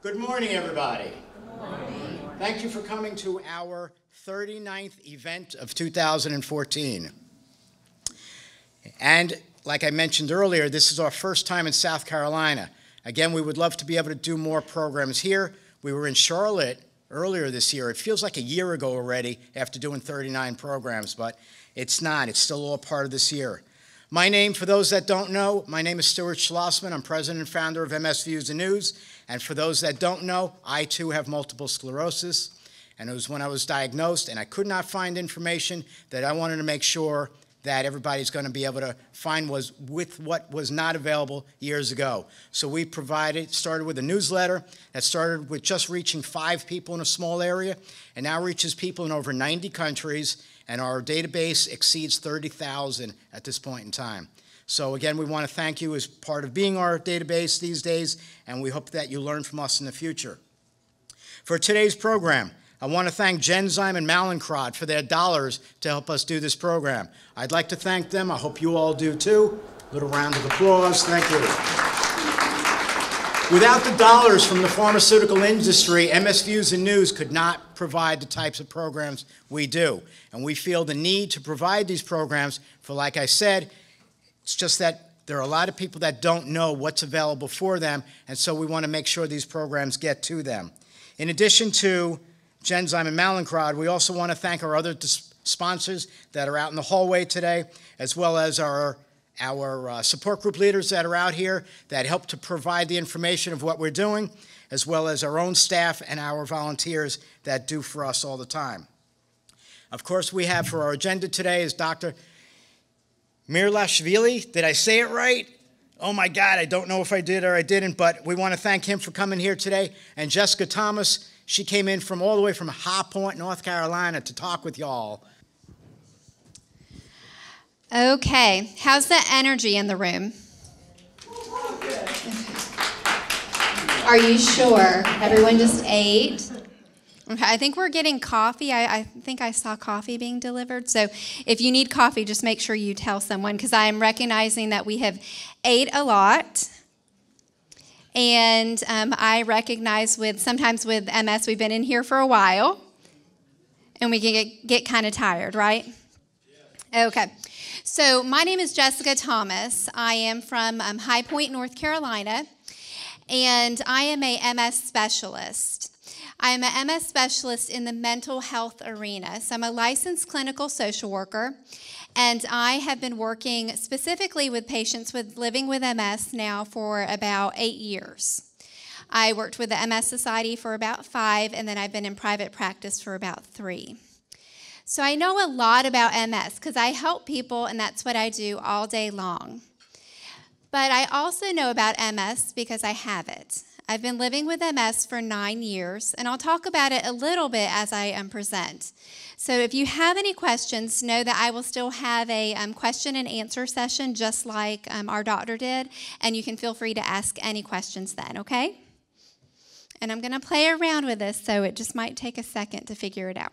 Good morning, everybody. Good morning. Thank you for coming to our 39th event of 2014. And like I mentioned earlier, this is our first time in South Carolina. Again, we would love to be able to do more programs here. We were in Charlotte earlier this year. It feels like a year ago already after doing 39 programs, but it's not. It's still all part of this year. My name, for those that don't know, my name is Stuart Schlossman. I'm president and founder of MS Views and News. And for those that don't know, I too have multiple sclerosis. And it was when I was diagnosed and I could not find information that I wanted to make sure that everybody's going to be able to find was with what was not available years ago. So we started with a newsletter that started with just reaching 5 people in a small area and now reaches people in over 90 countries. And our database exceeds 30,000 at this point in time. So again, we want to thank you as part of being our database these days, and we hope that you learn from us in the future. For today's program, I want to thank Genzyme and Mallinckrodt for their dollars to help us do this program. I'd like to thank them. I hope you all do too. A little round of applause. Thank you. Without the dollars from the pharmaceutical industry, MS Views and News could not provide the types of programs we do. And we feel the need to provide these programs for, like I said, it's just that there are a lot of people that don't know what's available for them, and so we want to make sure these programs get to them. In addition to Genzyme and Mallinckrodt, we also want to thank our other sponsors that are out in the hallway today, as well as our support group leaders that are out here that help to provide the information of what we're doing, as well as our own staff and our volunteers that do for us all the time. Of course, we have for our agenda today is Dr. Mirlashvili. Did I say it right? Oh my God, I don't know if I did or I didn't, but we want to thank him for coming here today. And Jessica Thomas, she came in from all the way from High Point, North Carolina to talk with y'all. Okay, how's the energy in the room? Are you sure? Everyone just ate? Okay, I think we're getting coffee. I think I saw coffee being delivered. So if you need coffee, just make sure you tell someone, because I am recognizing that we have ate a lot. And I recognize sometimes with MS, we've been in here for a while, and we can get kind of tired, right? Yeah. Okay. So my name is Jessica Thomas. I am from High Point, North Carolina, and I am a MS specialist. I am an MS specialist in the mental health arena. So I'm a licensed clinical social worker, and I have been working specifically with patients living with MS now for about 8 years. I worked with the MS Society for about 5, and then I've been in private practice for about 3. So I know a lot about MS because I help people, and that's what I do all day long. But I also know about MS because I have it. I've been living with MS for 9 years, and I'll talk about it a little bit as I present. So if you have any questions, know that I will still have a question and answer session just like our doctor did, and you can feel free to ask any questions then, okay? And I'm going to play around with this, so it just might take a second to figure it out.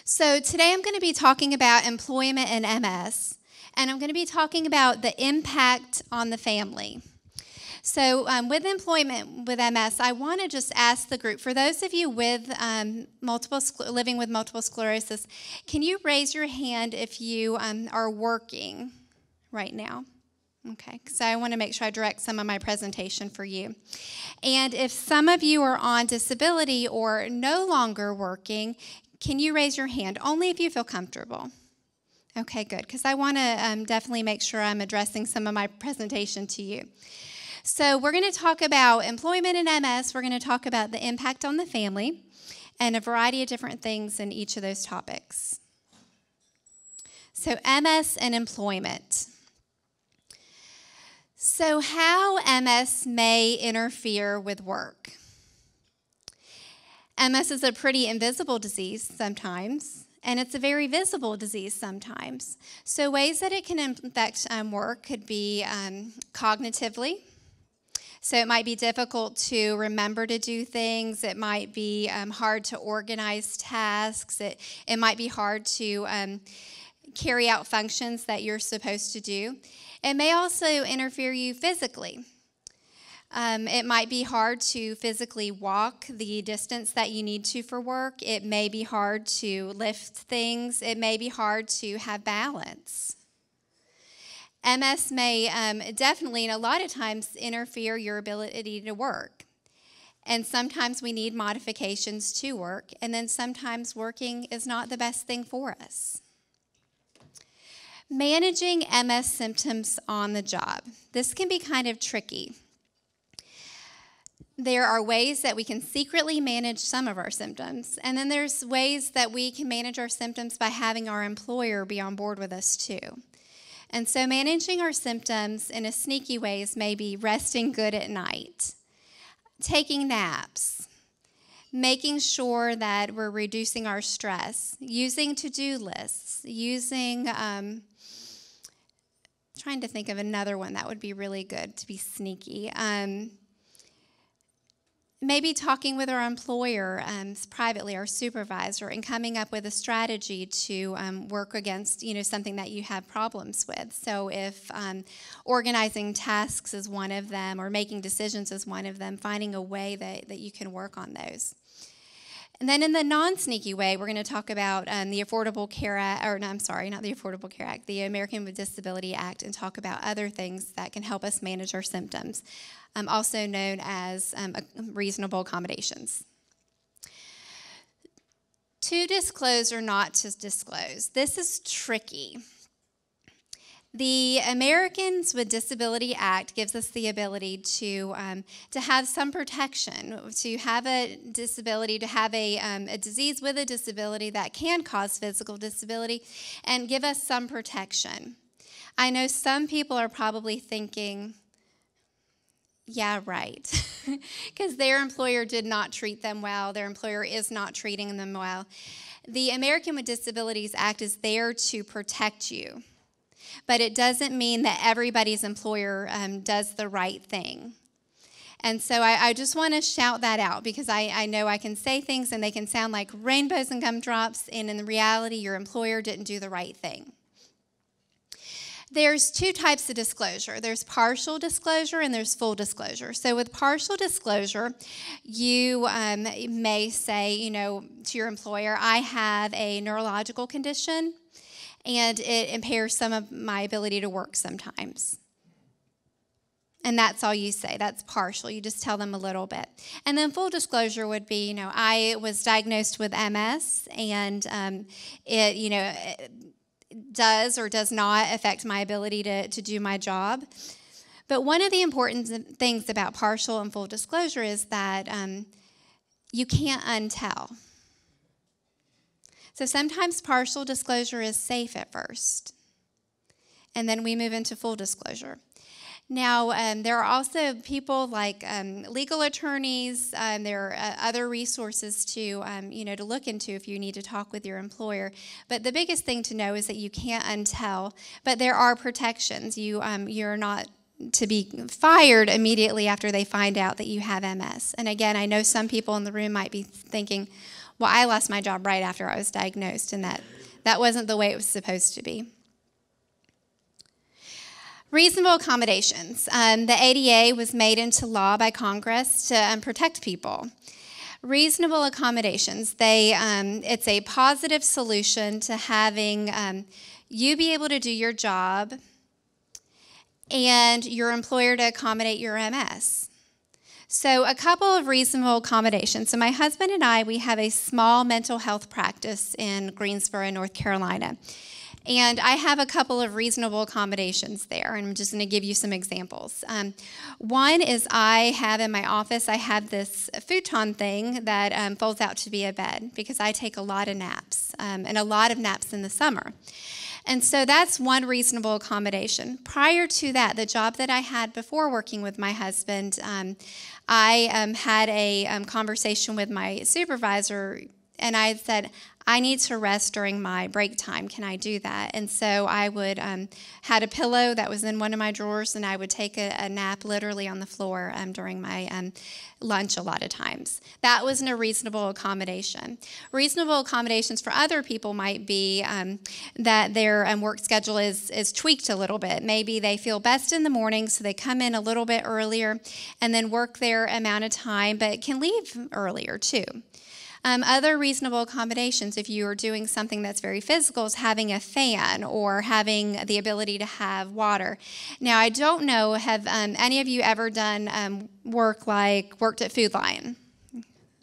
So today I'm going to be talking about employment in MS, and I'm going to be talking about the impact on the family. So with employment with MS, I want to just ask the group, for those of you with living with multiple sclerosis, can you raise your hand if you are working right now? Okay, so I want to make sure I direct some of my presentation for you. And if some of you are on disability or no longer working, can you raise your hand? Only if you feel comfortable. Okay, good, because I want to definitely make sure I'm addressing some of my presentation to you. So we're going to talk about employment in MS. We're going to talk about the impact on the family and a variety of different things in each of those topics. So MS and employment. So how MS may interfere with work. MS is a pretty invisible disease sometimes, and it's a very visible disease sometimes. So ways that it can affect work could be cognitively. So it might be difficult to remember to do things. It might be hard to organize tasks. It might be hard to carry out functions that you're supposed to do. It may also interfere you physically. It might be hard to physically walk the distance that you need to for work. It may be hard to lift things. It may be hard to have balance. MS may definitely, and a lot of times, interfere your ability to work. And sometimes we need modifications to work, and then sometimes working is not the best thing for us. Managing MS symptoms on the job. This can be kind of tricky. There are ways that we can secretly manage some of our symptoms, and then there's ways that we can manage our symptoms by having our employer be on board with us too. And so managing our symptoms in a sneaky ways may be resting good at night, taking naps, making sure that we're reducing our stress, using to-do lists, trying to think of another one that would be really good to be sneaky. Maybe talking with our employer privately, our supervisor, and coming up with a strategy to work against, something that you have problems with. So if organizing tasks is one of them, or making decisions is one of them, finding a way that you can work on those. And then in the non-sneaky way, we're going to talk about the Affordable Care Act, not the Affordable Care Act, the American with Disability Act, and talk about other things that can help us manage our symptoms, also known as reasonable accommodations. To disclose or not to disclose, this is tricky. The Americans with Disability Act gives us the ability to have some protection, to have a disability, to have a disease with a disability that can cause physical disability, and give us some protection. I know some people are probably thinking, yeah, right, because their employer did not treat them well, their employer is not treating them well. The American with Disabilities Act is there to protect you. But it doesn't mean that everybody's employer does the right thing. And so I just want to shout that out, because I know I can say things and they can sound like rainbows and gumdrops, and in reality, your employer didn't do the right thing. There's two types of disclosure. There's partial disclosure and there's full disclosure. So with partial disclosure, you may say, to your employer, I have a neurological condition, and it impairs some of my ability to work sometimes. And that's all you say. That's partial. You just tell them a little bit. And then full disclosure would be, I was diagnosed with MS, and it does or does not affect my ability to do my job. But one of the important things about partial and full disclosure is that you can't untell. So sometimes partial disclosure is safe at first, and then we move into full disclosure. Now, there are also people like legal attorneys. There are other resources to look into if you need to talk with your employer. But the biggest thing to know is that you can't untell, but there are protections. You're not to be fired immediately after they find out that you have MS. And again, I know some people in the room might be thinking, well, I lost my job right after I was diagnosed, and that wasn't the way it was supposed to be. Reasonable accommodations. The ADA was made into law by Congress to protect people. Reasonable accommodations, it's a positive solution to having you be able to do your job and your employer to accommodate your MS. So a couple of reasonable accommodations. So my husband and I, we have a small mental health practice in Greensboro, North Carolina. And I have a couple of reasonable accommodations there, and I'm just going to give you some examples. One is I have in my office, I have this futon thing that folds out to be a bed, because I take a lot of naps, and a lot of naps in the summer. And so that's one reasonable accommodation. Prior to that, the job that I had before working with my husband, I had a conversation with my supervisor, and I said, I need to rest during my break time. Can I do that? And so I would had a pillow that was in one of my drawers, and I would take a nap literally on the floor during my lunch a lot of times. That wasn't a reasonable accommodation. Reasonable accommodations for other people might be that their work schedule is tweaked a little bit. Maybe they feel best in the morning, so they come in a little bit earlier and then work their amount of time, but can leave earlier too. Other reasonable accommodations, if you are doing something that's very physical, is having a fan or having the ability to have water. Now, I don't know, have any of you ever done worked at Food Lion?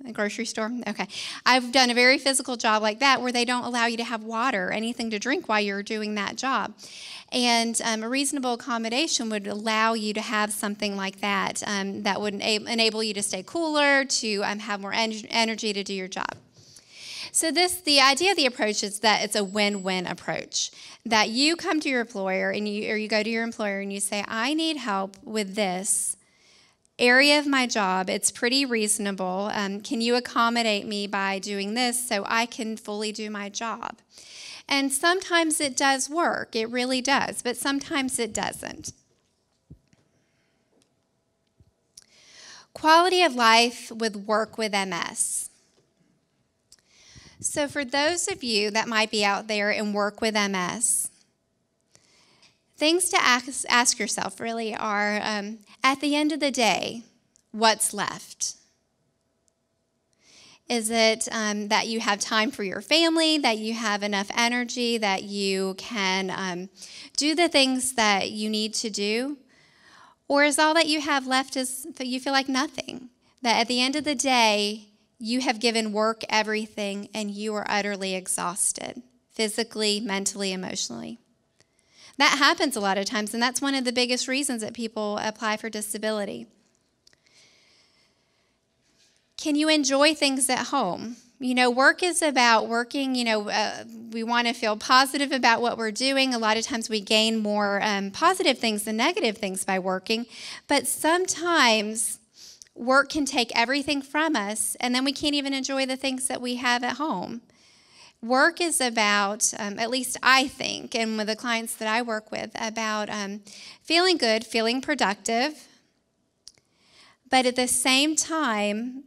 A grocery store? Okay. I've done a very physical job like that where they don't allow you to have water or anything to drink while you're doing that job. And a reasonable accommodation would allow you to have something like that that would enable you to stay cooler, to have more energy to do your job. So the idea of the approach is that it's a win-win approach. That you come to your employer or you go to your employer and you say, I need help with this area of my job. It's pretty reasonable. Can you accommodate me by doing this so I can fully do my job? And sometimes it does work. It really does. But sometimes it doesn't. Quality of life with work with MS. So for those of you that might be out there and work with MS, things to ask yourself really are, at the end of the day, what's left? Is it that you have time for your family, that you have enough energy, that you can do the things that you need to do? Or is all that you have left is that you feel like nothing? That at the end of the day, you have given work everything and you are utterly exhausted, physically, mentally, emotionally. That happens a lot of times, and that's one of the biggest reasons that people apply for disability. Can you enjoy things at home? You know, work is about working. You know, we want to feel positive about what we're doing. A lot of times we gain more positive things than negative things by working. But sometimes work can take everything from us, and then we can't even enjoy the things that we have at home. Work is about, at least I think, and with the clients that I work with, about feeling good, feeling productive, but at the same time,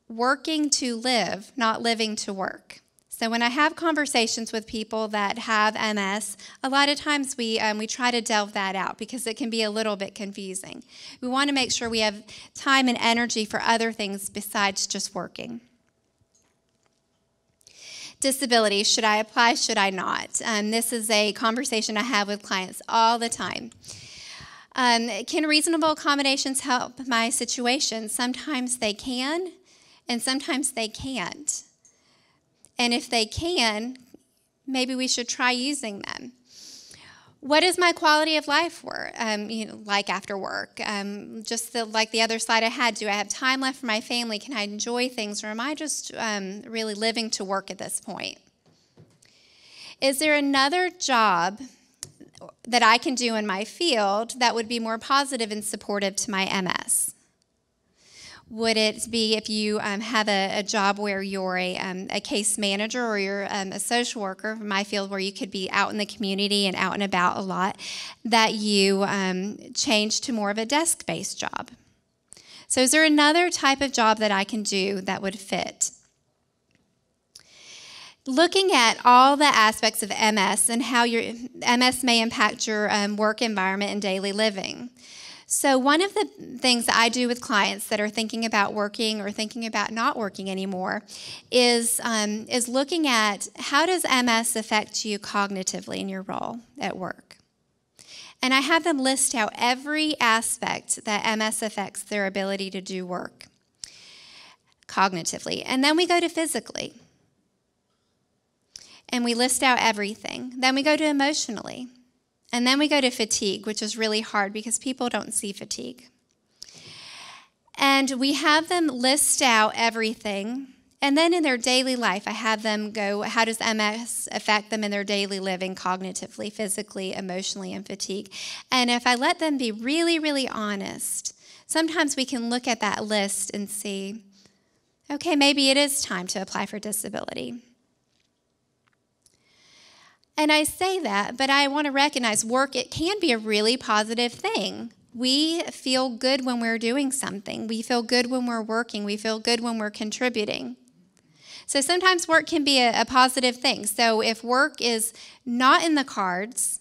working to live, not living to work. So when I have conversations with people that have MS, a lot of times we try to delve that out because it can be a little bit confusing. We want to make sure we have time and energy for other things besides just working. Disability, should I apply, should I not? This is a conversation I have with clients all the time. Can reasonable accommodations help my situation? Sometimes they can, and sometimes they can't. And if they can, maybe we should try using them. What is my quality of life like after work? Like the other slide I had, do I have time left for my family? Can I enjoy things? Or am I just really living to work at this point? Is there another job that I can do in my field that would be more positive and supportive to my MS? Would it be if you have a job where you're a case manager or you're a social worker, in my field where you could be out in the community and out and about a lot, that you change to more of a desk-based job? So is there another type of job that I can do that would fit? Looking at all the aspects of MS and how your MS may impact your work environment and daily living. So one of the things that I do with clients that are thinking about working or thinking about not working anymore is looking at how does MS affect you cognitively in your role at work. And I have them list out every aspect that MS affects their ability to do work cognitively. And then we go to physically. And we list out everything. Then we go to emotionally. And then we go to fatigue, which is really hard because people don't see fatigue. And we have them list out everything. And then in their daily life, I have them go, how does MS affect them in their daily living cognitively, physically, emotionally, and fatigue? And if I let them be really, really honest, sometimes we can look at that list and see, Okay, maybe it is time to apply for disability. And I say that, but I want to recognize work, it can be a really positive thing. We feel good when we're doing something. We feel good when we're working. We feel good when we're contributing. So sometimes work can be a positive thing. So if work is not in the cards,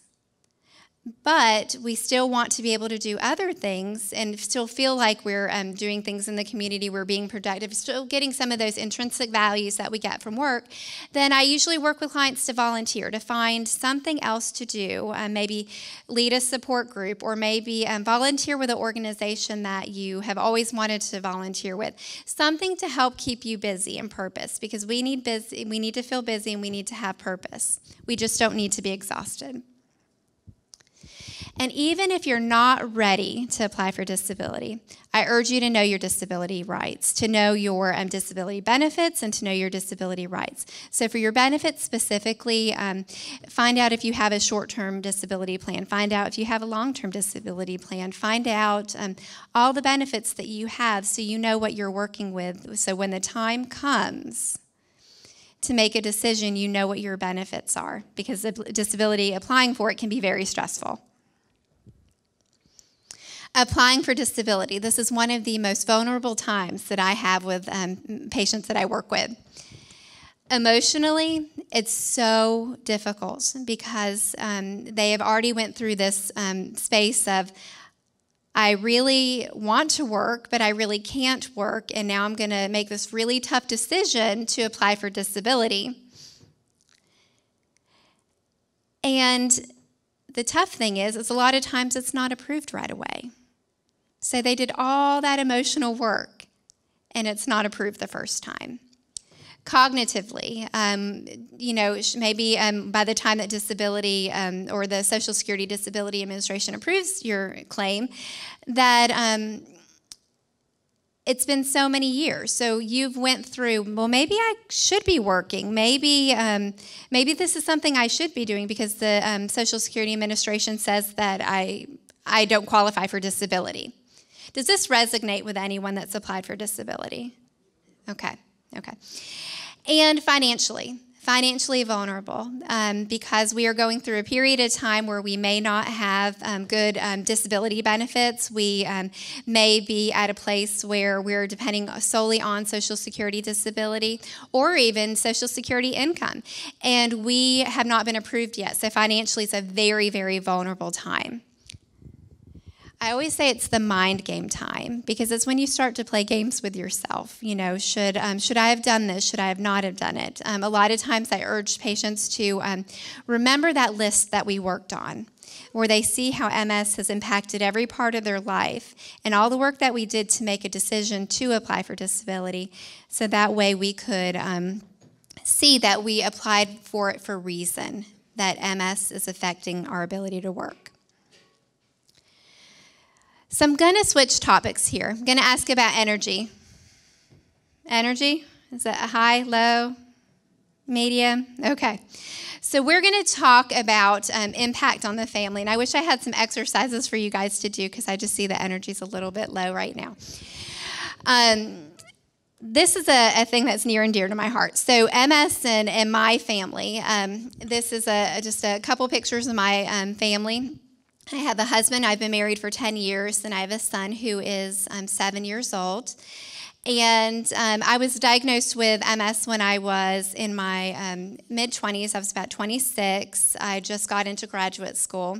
but we still want to be able to do other things and still feel like we're doing things in the community, we're being productive, still getting some of those intrinsic values that we get from work, then I usually work with clients to volunteer, to find something else to do, maybe lead a support group, or maybe volunteer with an organization that you have always wanted to volunteer with. Something to help keep you busy and purpose, because we need to feel busy and we need to have purpose. We just don't need to be exhausted. And even if you're not ready to apply for disability, I urge you to know your disability rights, to know your disability benefits, and to know your disability rights. So for your benefits specifically, find out if you have a short-term disability plan. Find out if you have a long-term disability plan. Find out all the benefits that you have so you know what you're working with. So when the time comes to make a decision, you know what your benefits are, because the disability, applying for it can be very stressful. Applying for disability. This is one of the most vulnerable times that I have with patients that I work with. Emotionally, it's so difficult because they have already went through this space of, I really want to work, but I really can't work, and now I'm going to make this really tough decision to apply for disability. And the tough thing is a lot of times it's not approved right away. So they did all that emotional work, and it's not approved the first time. Cognitively, maybe by the time that disability or the Social Security Disability Administration approves your claim, that it's been so many years. So you've went through, well, maybe I should be working. Maybe this is something I should be doing because the Social Security Administration says that I don't qualify for disability. Does this resonate with anyone that's applied for disability? Okay. And financially vulnerable, because we are going through a period of time where we may not have good disability benefits. We may be at a place where we're depending solely on Social Security disability or even Social Security income, and we have not been approved yet. So financially, it's a very, very vulnerable time. I always say it's the mind game time, because it's when you start to play games with yourself. You know, should I have done this? Should I have not have done it? A lot of times I urge patients to remember that list that we worked on, where they see how MS has impacted every part of their life and all the work that we did to make a decision to apply for disability. So that way we could see that we applied for it for a reason, that MS is affecting our ability to work. So I'm going to switch topics here. I'm going to ask about energy. Energy? Is it a high, low, medium? Okay. So we're going to talk about impact on the family. And I wish I had some exercises for you guys to do, because I just see the energy's a little bit low right now. This is a thing that's near and dear to my heart. So MS and my family. This is just a couple pictures of my family. I have a husband. I've been married for 10 years, and I have a son who is 7 years old. And I was diagnosed with MS when I was in my mid-20s. I was about 26. I just got into graduate school,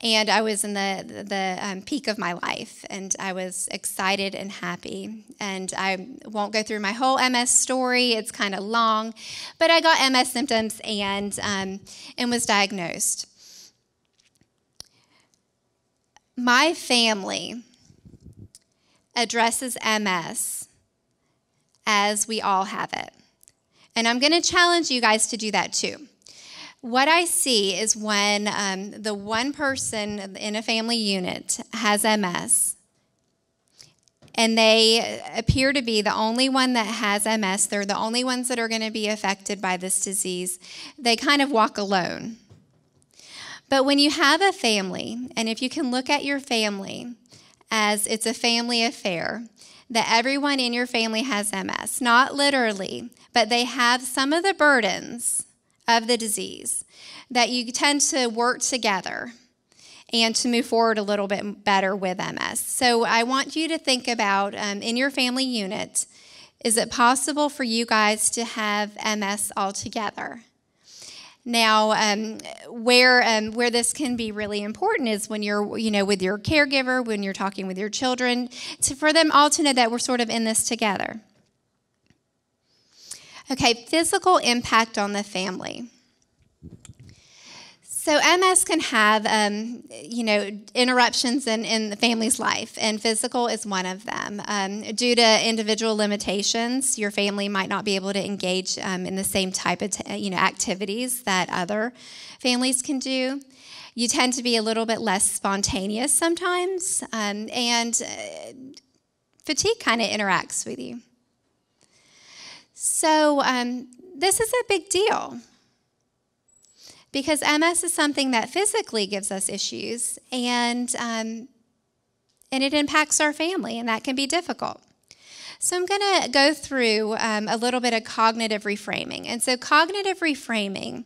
and I was in the peak of my life, and I was excited and happy. And I won't go through my whole MS story. It's kind of long, but I got MS symptoms and was diagnosed. My family addresses MS as we all have it. And I'm going to challenge you guys to do that too. What I see is when the one person in a family unit has MS, and they appear to be the only one that has MS, they're the only ones that are going to be affected by this disease, they kind of walk alone. But when you have a family, and if you can look at your family as it's a family affair, that everyone in your family has MS. Not literally, but they have some of the burdens of the disease, that you tend to work together and to move forward a little bit better with MS. So I want you to think about, in your family unit, is it possible for you guys to have MS all together? Now, where this can be really important is when you're, with your caregiver, when you're talking with your children, for them all to know that we're sort of in this together. Okay, physical impact on the family. So MS can have, interruptions in the family's life, and physical is one of them. Due to individual limitations, your family might not be able to engage in the same type of, activities that other families can do. You tend to be a little bit less spontaneous sometimes, and fatigue kind of interacts with you. So this is a big deal, because MS is something that physically gives us issues, and it impacts our family, and that can be difficult. So I'm going to go through a little bit of cognitive reframing. And so cognitive reframing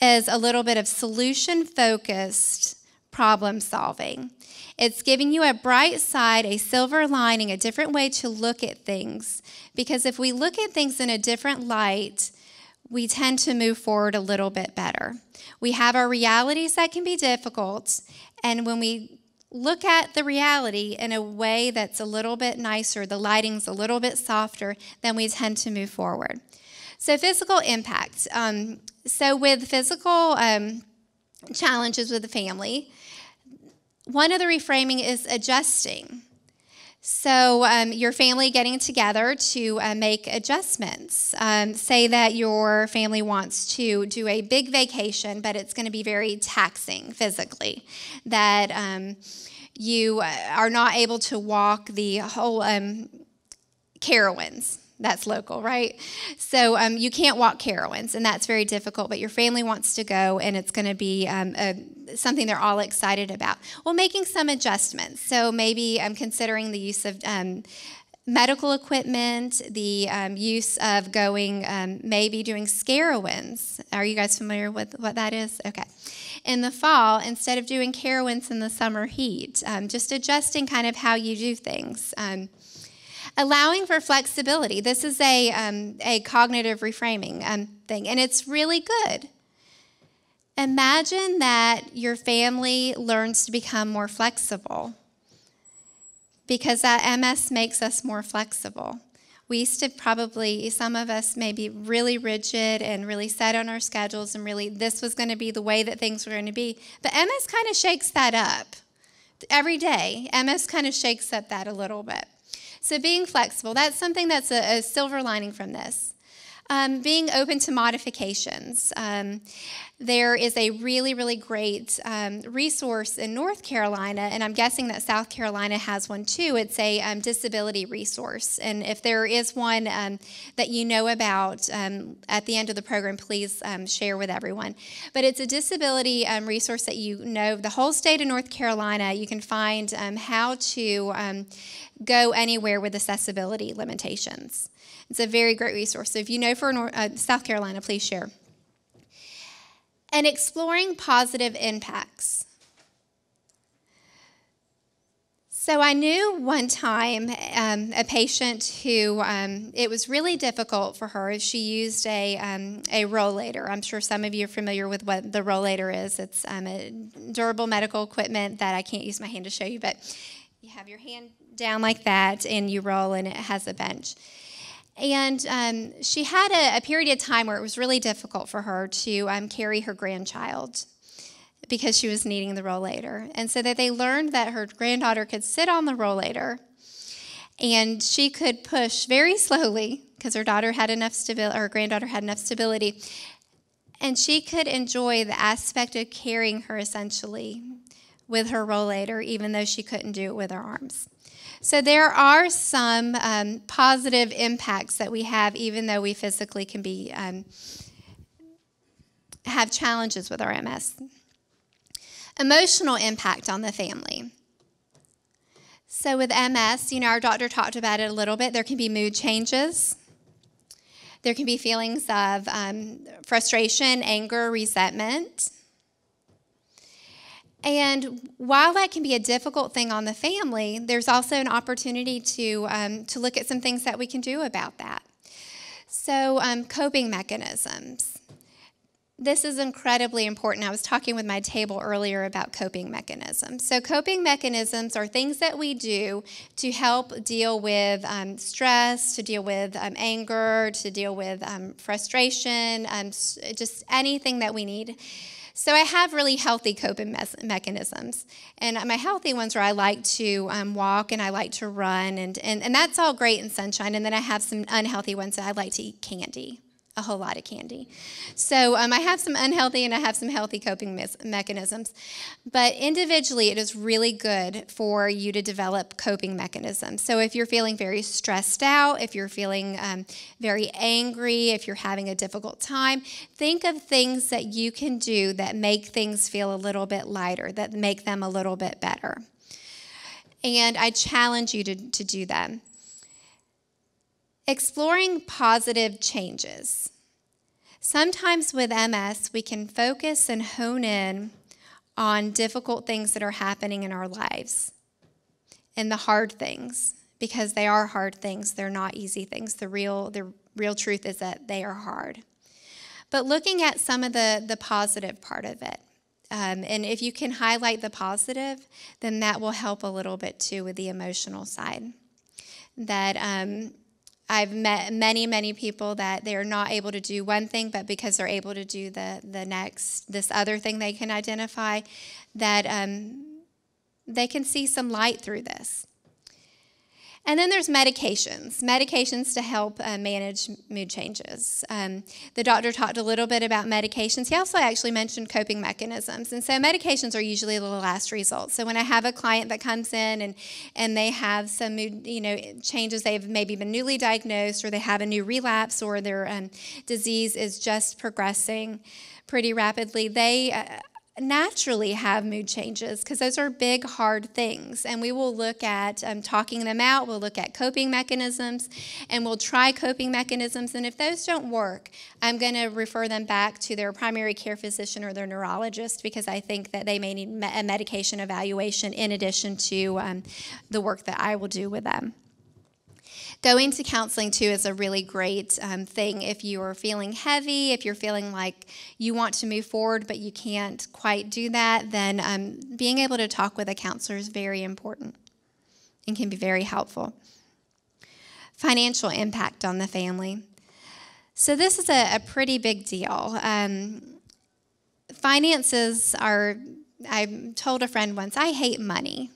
is a little bit of solution-focused problem solving. It's giving you a bright side, a silver lining, a different way to look at things. Because if we look at things in a different light, we tend to move forward a little bit better. We have our realities that can be difficult, and when we look at the reality in a way that's a little bit nicer, the lighting's a little bit softer, then we tend to move forward. So physical impact. So with physical challenges with the family, one of the reframing is adjusting. So your family getting together to make adjustments. Say that your family wants to do a big vacation, but it's going to be very taxing physically. That you are not able to walk the whole Carowinds. That's local, right? So you can't walk Carowinds, and that's very difficult, but your family wants to go, and it's going to be something they're all excited about. Well, making some adjustments. So maybe considering the use of medical equipment, the use of going, maybe doing Carowinds. Are you guys familiar with what that is? Okay. In the fall, instead of doing Carowinds in the summer heat, just adjusting kind of how you do things. Allowing for flexibility. This is a cognitive reframing thing, and it's really good. Imagine that your family learns to become more flexible, because that MS makes us more flexible. We used to probably, some of us may be really rigid and really set on our schedules, and really this was going to be the way that things were going to be. But MS kind of shakes that up. Every day, MS kind of shakes up that a little bit. So being flexible, that's something that's a silver lining from this. Being open to modifications. There is a really, really great resource in North Carolina, and I'm guessing that South Carolina has one too. It's a disability resource. And if there is one that you know about at the end of the program, please share with everyone. But it's a disability resource that the whole state of North Carolina, you can find how to go anywhere with accessibility limitations. It's a very great resource. So if you know for South Carolina, please share. And exploring positive impacts. So I knew one time a patient who it was really difficult for her. She used a rollator. I'm sure some of you are familiar with what the rollator is. It's a durable medical equipment that I can't use my hand to show you, but you have your hand down like that, and you roll, and it has a bench. And she had a period of time where it was really difficult for her to carry her grandchild because she was needing the rollator. And so that they learned that her granddaughter could sit on the rollator, and she could push very slowly because her granddaughter had enough stability, and she could enjoy the aspect of carrying her essentially with her rollator, even though she couldn't do it with her arms. So there are some positive impacts that we have, even though we physically can be have challenges with our MS. Emotional impact on the family. So with MS, our doctor talked about it a little bit. There can be mood changes. There can be feelings of frustration, anger, resentment. And while that can be a difficult thing on the family, there's also an opportunity to look at some things that we can do about that. So coping mechanisms. This is incredibly important. I was talking with my table earlier about coping mechanisms. So coping mechanisms are things that we do to help deal with stress, to deal with anger, to deal with frustration, just anything that we need. So I have really healthy coping mechanisms. And my healthy ones are I like to walk and I like to run, and that's all great and sunshine. And then I have some unhealthy ones that I like to eat candy. A whole lot of candy. So I have some unhealthy and I have some healthy coping mechanisms. But individually, it is really good for you to develop coping mechanisms. So if you're feeling very stressed out, if you're feeling very angry, if you're having a difficult time, think of things that you can do that make things feel a little bit lighter, that make them a little bit better. And I challenge you to do that. Exploring positive changes. Sometimes with MS, we can focus and hone in on difficult things that are happening in our lives and the hard things, because they are hard things. They're not easy things. The real truth is that they are hard. But looking at some of the positive part of it, and if you can highlight the positive, then that will help a little bit too with the emotional side. That I've met many people that they're not able to do one thing, but because they're able to do this other thing they can identify, that they can see some light through this. And then there's medications to help manage mood changes. The doctor talked a little bit about medications. He also actually mentioned coping mechanisms. And so medications are usually the last result. So when I have a client that comes in and they have some mood changes, they've maybe been newly diagnosed, or they have a new relapse, or their disease is just progressing pretty rapidly, they naturally have mood changes, because those are big, hard things. And we will look at talking them out. We'll look at coping mechanisms, and we'll try coping mechanisms. And if those don't work, I'm going to refer them back to their primary care physician or their neurologist, because I think that they may need a medication evaluation in addition to the work that I will do with them. Going to counseling, too, is a really great thing. If you are feeling heavy, if you're feeling like you want to move forward but you can't quite do that, then being able to talk with a counselor is very important and can be very helpful. Financial impact on the family. So this is a pretty big deal. Finances are, I told a friend once, I hate money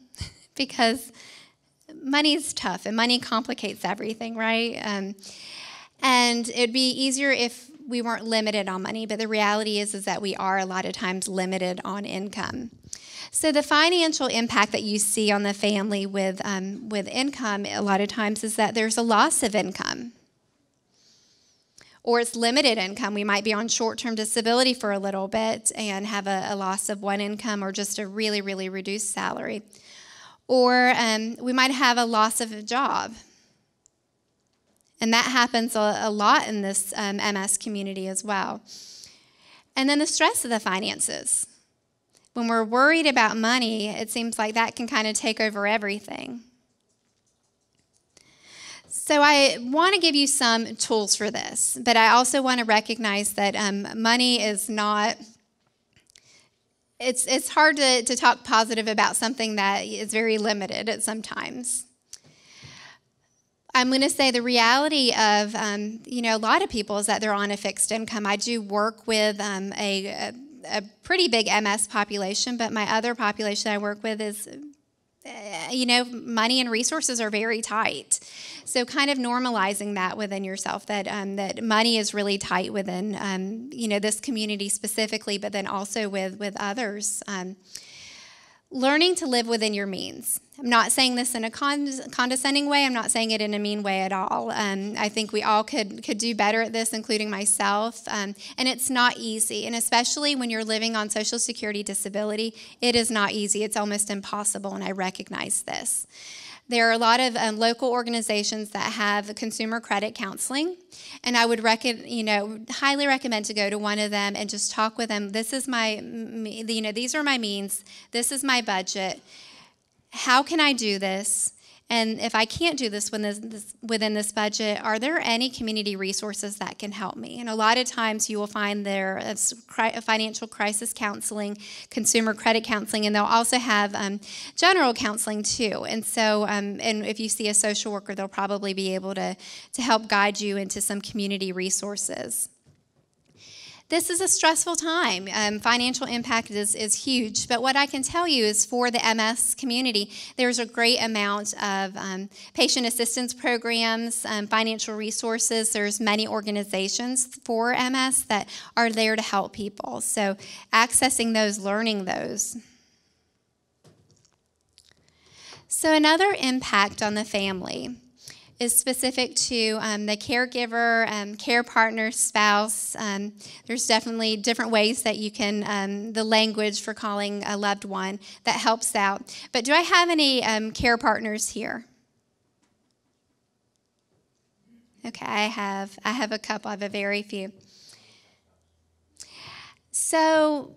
because money is tough, and money complicates everything, right? And it'd be easier if we weren't limited on money, but the reality is that we are a lot of times limited on income. So the financial impact that you see on the family with income a lot of times is that there's a loss of income, or it's limited income. We might be on short-term disability for a little bit and have a loss of one income, or just a really, really reduced salary. Or we might have a loss of a job. And that happens a lot in this MS community as well. And then the stress of the finances. When we're worried about money, it seems like that can kind of take over everything. So I want to give you some tools for this, but I also want to recognize that money is not... It's hard to talk positive about something that is very limited at sometimes. I'm going to say the reality of, a lot of people is that they're on a fixed income. I do work with a pretty big MS population, but my other population I work with is, money and resources are very tight. So kind of normalizing that within yourself, that that money is really tight within, this community specifically, but then also with others. Learning to live within your means. I'm not saying this in a condescending way. I'm not saying it in a mean way at all. I think we all could do better at this, including myself. And it's not easy. And especially when you're living on Social Security disability, it is not easy. It's almost impossible, and I recognize this. There are a lot of local organizations that have consumer credit counseling, and I would highly recommend to go to one of them and just talk with them. This is these are my means. This is my budget. How can I do this? And if I can't do this within this budget, are there any community resources that can help me? And a lot of times you will find there financial crisis counseling, consumer credit counseling, and they'll also have general counseling too. And so, and if you see a social worker, they'll probably be able to help guide you into some community resources. This is a stressful time. Financial impact is huge. But what I can tell you is for the MS community, there's a great amount of patient assistance programs, financial resources. There's many organizations for MS that are there to help people. So accessing those, learning those. So another impact on the family is specific to the caregiver, care partner, spouse. There's definitely different ways that you can, the language for calling a loved one that helps out. But do I have any care partners here? Okay, I have a couple. I have a very few. So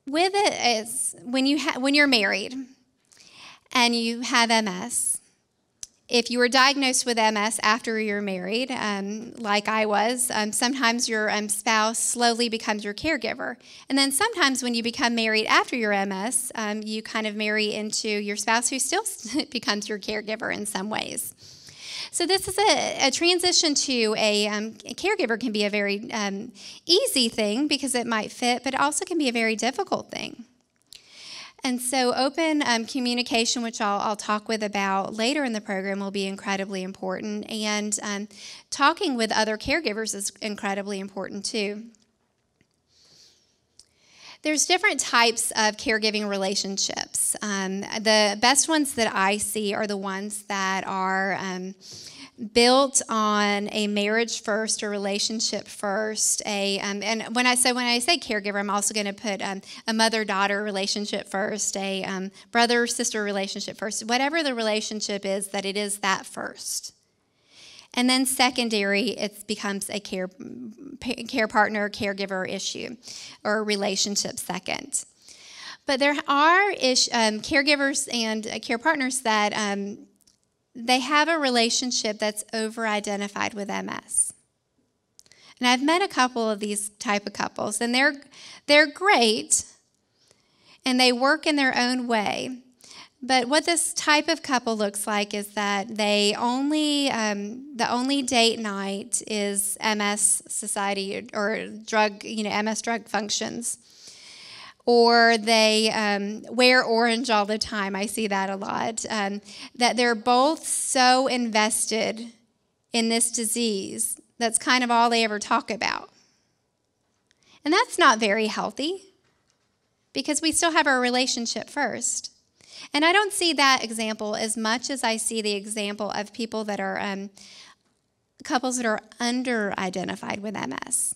with it is when you're married and you have MS. If you were diagnosed with MS after you're married, like I was, sometimes your spouse slowly becomes your caregiver. And then sometimes when you become married after your MS, you kind of marry into your spouse who still becomes your caregiver in some ways. So this is a transition to a caregiver can be a very easy thing because it might fit, but it also can be a very difficult thing. And so open communication, which I'll talk with about later in the program, will be incredibly important. And talking with other caregivers is incredibly important too. There's different types of caregiving relationships. The best ones that I see are the ones that are built on a marriage first or relationship first. And when I say caregiver, I'm also going to put a mother-daughter relationship first, a brother-sister relationship first. Whatever the relationship is, that it is that first. And then secondary, it becomes a care partner, caregiver issue or relationship second. But there are caregivers and care partners that they have a relationship that's over-identified with MS. And I've met a couple of these type of couples, and they're great, and they work in their own way. But what this type of couple looks like is that they the only date night is MS society or drug, MS drug functions. Or they wear orange all the time. I see that a lot. That they're both so invested in this disease, that's kind of all they ever talk about. And that's not very healthy because we still have our relationship first. And I don't see that example as much as I see the example of people that are couples that are under-identified with MS.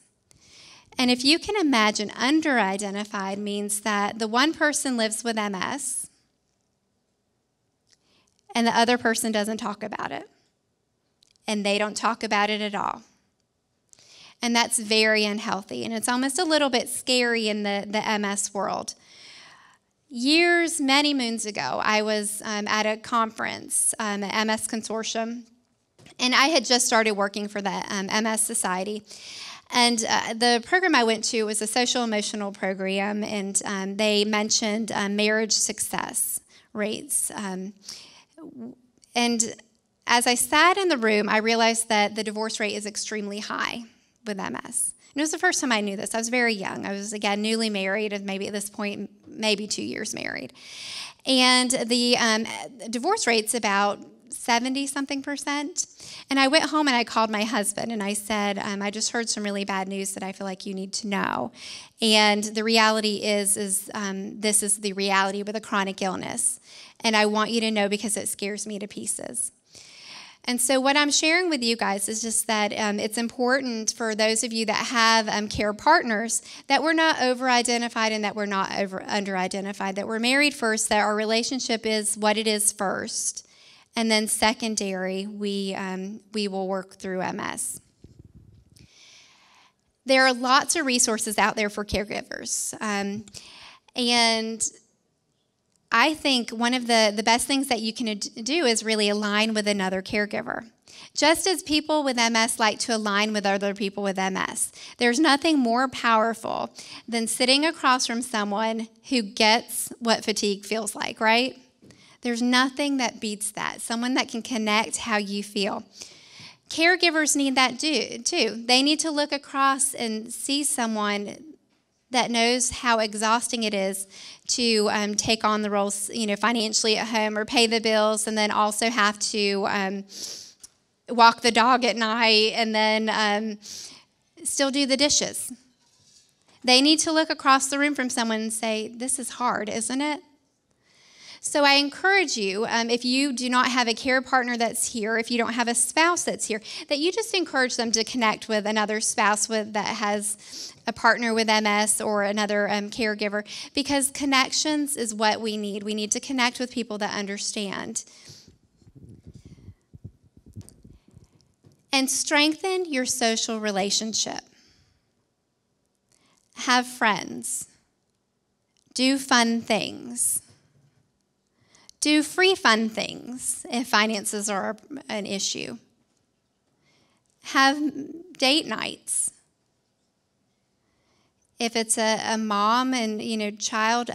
And if you can imagine, under-identified means that the one person lives with MS and the other person doesn't talk about it. And they don't talk about it at all. And that's very unhealthy. And it's almost a little bit scary in the MS world. Many moons ago, I was at a conference, the MS Consortium, and I had just started working for the MS Society. And the program I went to was a social emotional program, and they mentioned marriage success rates. And as I sat in the room, I realized that the divorce rate is extremely high with MS. And it was the first time I knew this. I was very young. I was, again, newly married, and maybe at this point, maybe 2 years married. And the divorce rate's about 70-something%. And I went home and I called my husband and I said, I just heard some really bad news that I feel like you need to know. And the reality is this is the reality with a chronic illness. And I want you to know because it scares me to pieces. And so what I'm sharing with you guys is just that it's important for those of you that have care partners that we're not over-identified and that we're not under-identified, that we're married first, that our relationship is what it is first, And then secondary, we will work through MS. There are lots of resources out there for caregivers. And I think one of the best things that you can do is really align with another caregiver. Just as people with MS like to align with other people with MS, there's nothing more powerful than sitting across from someone who gets what fatigue feels like, right? There's nothing that beats that. Someone that can connect how you feel. Caregivers need that too. They need to look across and see someone that knows how exhausting it is to take on the roles, financially at home or pay the bills, and then also have to walk the dog at night and then still do the dishes. They need to look across the room from someone and say, "This is hard, isn't it?" So I encourage you, if you do not have a care partner that's here, if you don't have a spouse that's here, that you just encourage them to connect with another spouse that has a partner with MS or another caregiver, because connections is what we need. We need to connect with people that understand. And strengthen your social relationship. Have friends. Do fun things. Do free fun things if finances are an issue. Have date nights. If it's a mom and child,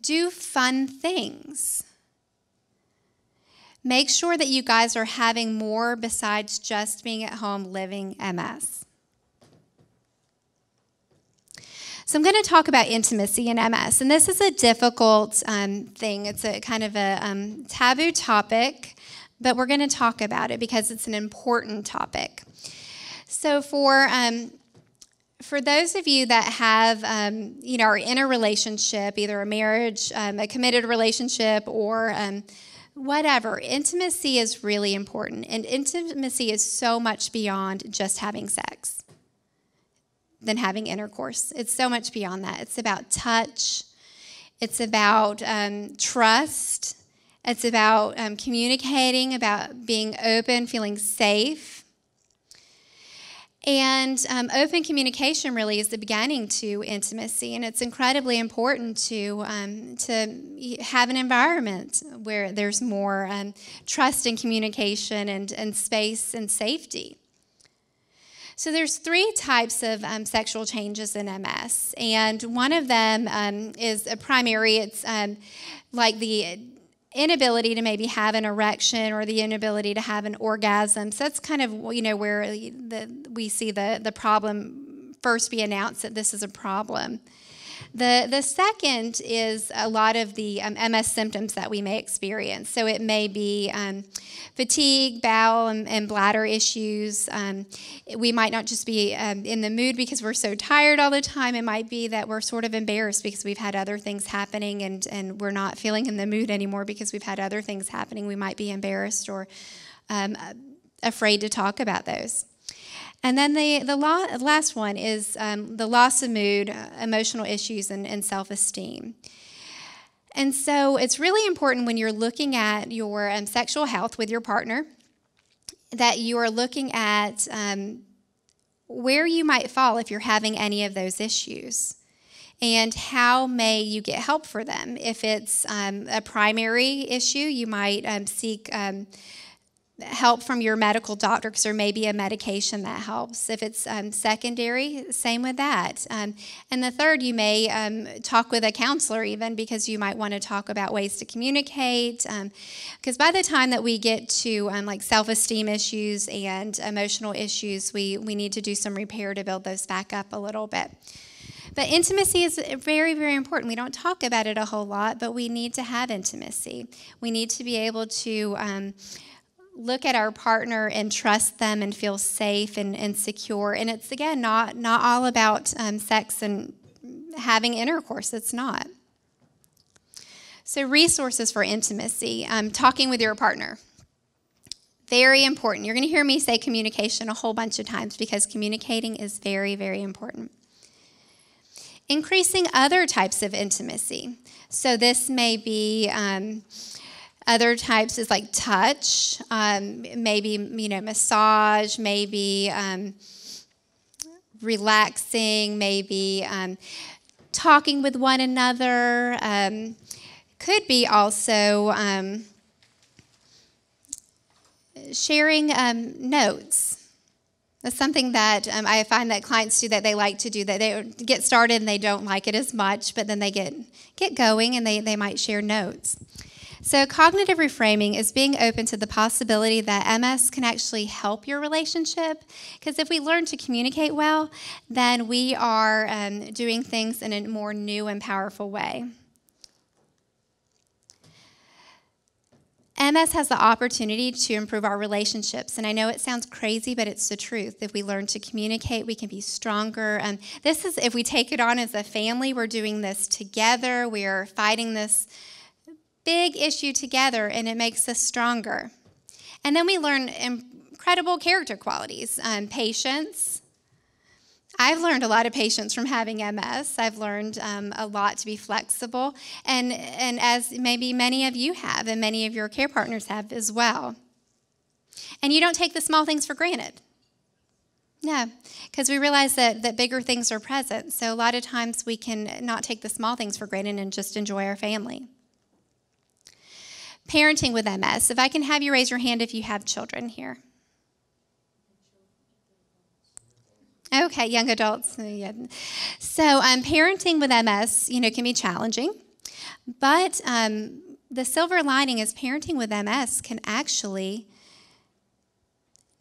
do fun things. Make sure that you guys are having more besides just being at home living MS. So I'm going to talk about intimacy in MS, and this is a difficult thing. It's a kind of a taboo topic, but we're going to talk about it because it's an important topic. So for those of you that have, are in a relationship, either a marriage, a committed relationship, or whatever, intimacy is really important, and intimacy is so much beyond just having sex. Than having intercourse. It's so much beyond that. It's about touch. It's about trust. It's about communicating, about being open, feeling safe. And open communication really is the beginning to intimacy, and it's incredibly important to have an environment where there's more trust and communication and space and safety. So there's 3 types of sexual changes in MS, and one of them is a primary. It's like the inability to maybe have an erection or the inability to have an orgasm. So that's kind of where we see the problem first be announced, that this is a problem. The second is a lot of the MS symptoms that we may experience. So it may be fatigue, bowel and bladder issues. We might not just be in the mood because we're so tired all the time. It might be that we're sort of embarrassed because we've had other things happening and we're not feeling in the mood anymore because we've had other things happening. We might be embarrassed or afraid to talk about those. And then the last one is the loss of mood, emotional issues, and self-esteem. And so it's really important when you're looking at your sexual health with your partner that you are looking at where you might fall if you're having any of those issues. And how may you get help for them? If it's a primary issue, you might seek help from your medical doctor because there may be a medication that helps. If it's secondary, same with that. And the third, you may talk with a counselor even because you might want to talk about ways to communicate. Because by the time that we get to like self-esteem issues and emotional issues, we need to do some repair to build those back up a little bit. But intimacy is very, very important. We don't talk about it a whole lot, but we need to have intimacy. We need to be able to look at our partner and trust them and feel safe and secure. And it's, again, not all about sex and having intercourse. It's not. So resources for intimacy, talking with your partner. Very important. You're going to hear me say communication a whole bunch of times because communicating is very, very important. Increasing other types of intimacy. So this may be Other types is like touch, maybe, massage, maybe relaxing, maybe talking with one another. Could be also sharing notes. That's something that I find that clients do, that they like to do, that they get started and they don't like it as much, but then they get going and they might share notes. So cognitive reframing is being open to the possibility that MS can actually help your relationship, because if we learn to communicate well, then we are doing things in a more new and powerful way. MS has the opportunity to improve our relationships, and I know it sounds crazy, but it's the truth. If we learn to communicate, we can be stronger. This is, if we take it on as a family, we're doing this together. We are fighting this big issue together, and it makes us stronger. And then we learn incredible character qualities, patience. I've learned a lot of patience from having MS. I've learned a lot to be flexible, and as maybe many of you have, and many of your care partners have as well. And you don't take the small things for granted. No, because we realize that bigger things are present. So a lot of times we can not take the small things for granted and just enjoy our family. Parenting with MS. If I can have you raise your hand if you have children here. Okay, young adults. Yeah. So parenting with MS, can be challenging. But the silver lining is parenting with MS can actually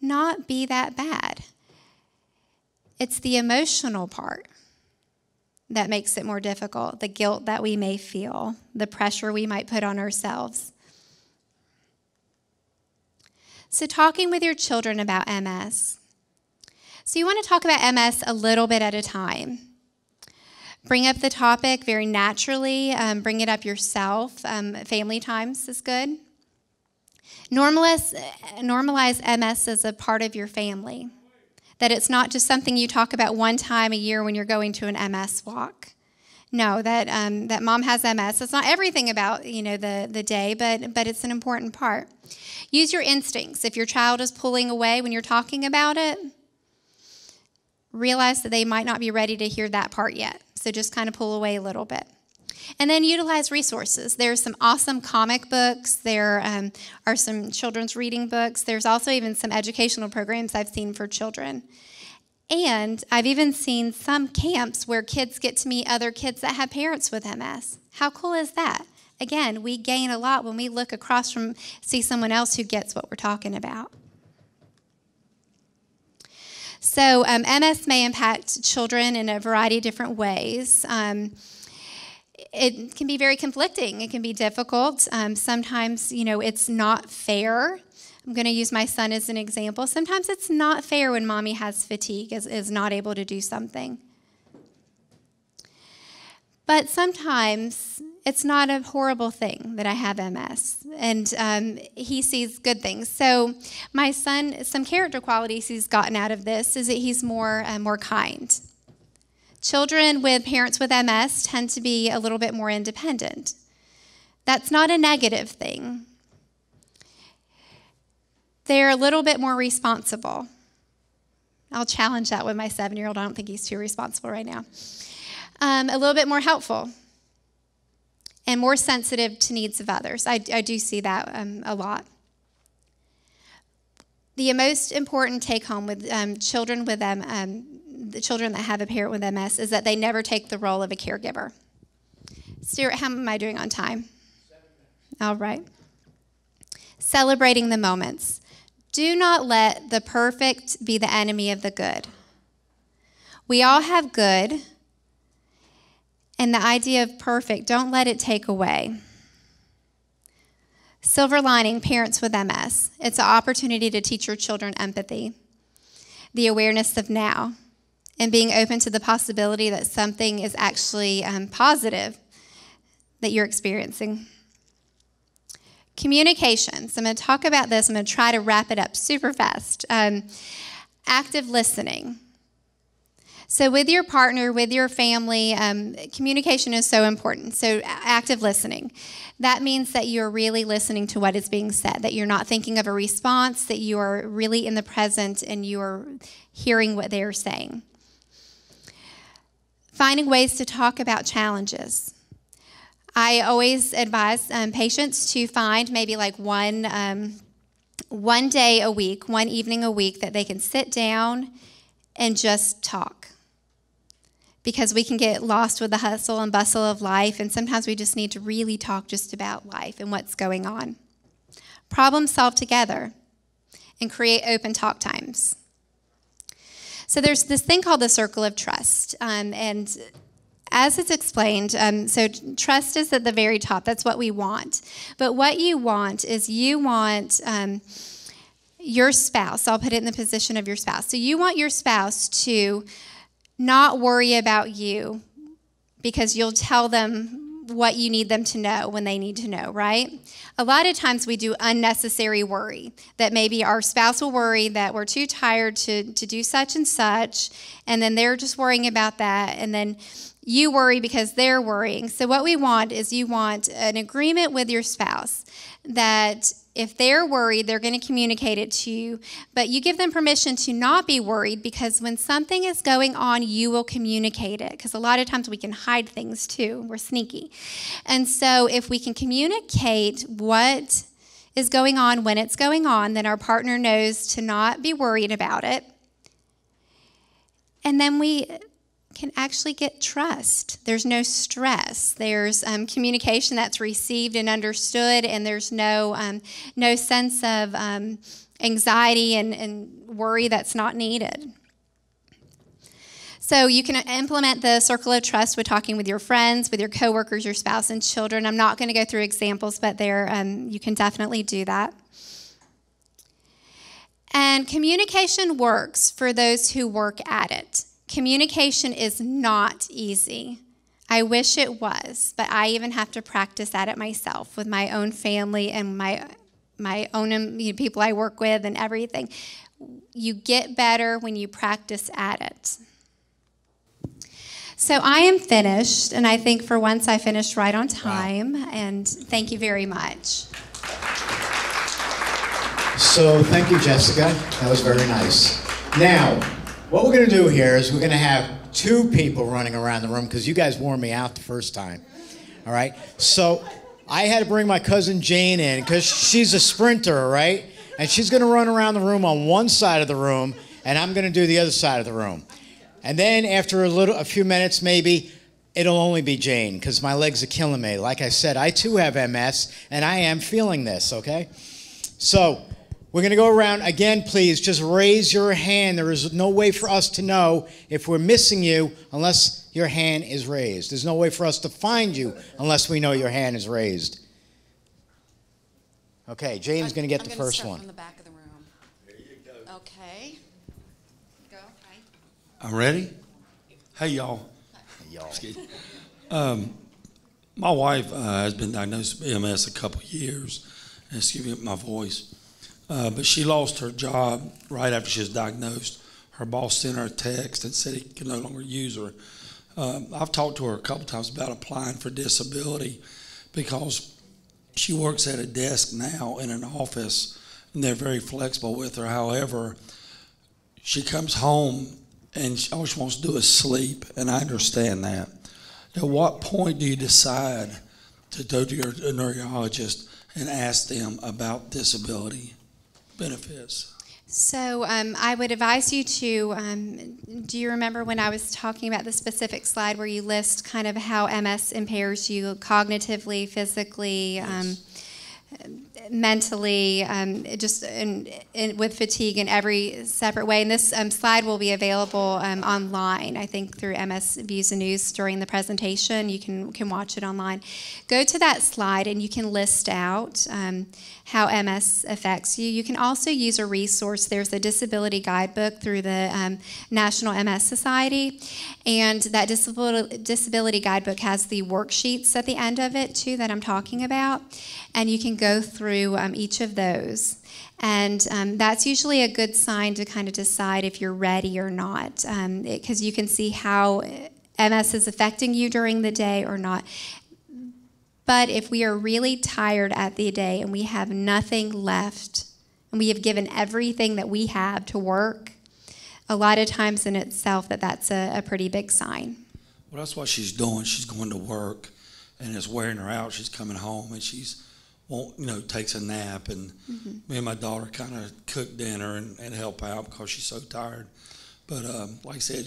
not be that bad. It's the emotional part that makes it more difficult, the guilt that we may feel, the pressure we might put on ourselves. So talking with your children about MS. So you want to talk about MS a little bit at a time. Bring up the topic very naturally. Bring it up yourself. Family times is good. Normalize MS as a part of your family. That it's not just something you talk about one time a year when you're going to an MS walk. No, that mom has MS. It's not everything about the day, but it's an important part. Use your instincts. If your child is pulling away when you're talking about it, realize that they might not be ready to hear that part yet. So just kind of pull away a little bit. And then utilize resources. There's some awesome comic books. There are some children's reading books. There's also even some educational programs I've seen for children. And I've even seen some camps where kids get to meet other kids that have parents with MS. How cool is that? Again, we gain a lot when we look across from, see someone else who gets what we're talking about. So MS may impact children in a variety of different ways. It can be very conflicting. It can be difficult. Sometimes, it's not fair. I'm going to use my son as an example. Sometimes it's not fair when mommy has fatigue, is not able to do something. But sometimes it's not a horrible thing that I have MS, and he sees good things. So my son, some character qualities he's gotten out of this is that he's more kind. Children with parents with MS tend to be a little bit more independent. That's not a negative thing. They're a little bit more responsible. I'll challenge that with my 7-year-old. I don't think he's too responsible right now. A little bit more helpful and more sensitive to needs of others. I do see that a lot. The most important take home with children with the children that have a parent with MS is that they never take the role of a caregiver. Stuart, how am I doing on time? 7 minutes. All right. Celebrating the moments. Do not let the perfect be the enemy of the good. We all have good, and the idea of perfect, don't let it take away. Silver lining, parents with MS. It's an opportunity to teach your children empathy, the awareness of now, and being open to the possibility that something is actually positive that you're experiencing. Communications. I'm going to talk about this. I'm going to try to wrap it up super fast. Active listening. So with your partner, with your family, communication is so important. So active listening. That means that you're really listening to what is being said, that you're not thinking of a response, that you are really in the present and you're hearing what they're saying. Finding ways to talk about challenges. I always advise patients to find maybe like one day a week, one evening a week that they can sit down and just talk. Because we can get lost with the hustle and bustle of life, and sometimes we just need to really talk just about life and what's going on. Problem solve together and create open talk times. So there's this thing called the circle of trust, and as it's explained, so trust is at the very top. That's what we want. But what you want is you want your spouse. I'll put it in the position of your spouse. So you want your spouse to not worry about you because you'll tell them what you need them to know when they need to know, right? A lot of times we do unnecessary worry, that maybe our spouse will worry that we're too tired to do such and such, and then they're just worrying about that, and then you worry because they're worrying. So what we want is you want an agreement with your spouse that if they're worried, they're going to communicate it to you, but you give them permission to not be worried, because when something is going on, you will communicate it, because a lot of times we can hide things too. We're sneaky. And so if we can communicate what is going on when it's going on, then our partner knows to not be worried about it. And then we can actually get trust. There's no stress. There's communication that's received and understood, and there's no sense of anxiety and worry that's not needed. So you can implement the circle of trust with talking with your friends, with your coworkers, your spouse, and children. I'm not going to go through examples, but you can definitely do that. And communication works for those who work at it. Communication is not easy. I wish it was, but I even have to practice at it myself with my own family and my own people I work with and everything. You get better when you practice at it. So I am finished, and I think for once I finished right on time, and thank you very much. So thank you, Jessica. That was very nice. Now, what we're going to do here is we're going to have two people running around the room, because you guys wore me out the first time. All right? So I had to bring my cousin Jane in because she's a sprinter, right? And she's going to run around the room on one side of the room, and I'm going to do the other side of the room. And then after a few minutes, maybe, it'll only be Jane, because my legs are killing me. Like I said, I too have MS, and I am feeling this, okay? So we're going to go around. Again, please, just raise your hand. There is no way for us to know if we're missing you unless your hand is raised. There's no way for us to find you unless we know your hand is raised. Okay, Jane's going to get the first one. From the back of the room. There you go. Okay. Go. Hi. I'm ready. Hey, y'all. Hey, y'all. Just kidding. My wife has been diagnosed with MS a couple of years. Excuse me, my voice. But she lost her job right after she was diagnosed. Her boss sent her a text and said he could no longer use her. I've talked to her a couple times about applying for disability, because she works at a desk now in an office, and they're very flexible with her. However, she comes home and all she wants to do is sleep, and I understand that. At what point do you decide to go to your neurologist and ask them about disability benefits? So I would advise you to, do you remember when I was talking about the specific slide where you list kind of how MS impairs you cognitively, physically, Yes. Mentally, just with fatigue in every separate way. And this slide will be available online, I think, through MS Views and News during the presentation. You can watch it online. Go to that slide and you can list out how MS affects you. You can also use a resource. There's a disability guidebook through the National MS Society, and that disability guidebook has the worksheets at the end of it too that I'm talking about, and you can go through through each of those. And that's usually a good sign to kind of decide if you're ready or not, because you can see how MS is affecting you during the day or not. But if we are really tired at the day and we have nothing left, and we have given everything that we have to work, a lot of times in itself that's a pretty big sign. Well, that's what she's doing. She's going to work, and it's wearing her out. She's coming home, and takes a nap. And me and my daughter kind of cook dinner and help out because she's so tired. But like I said,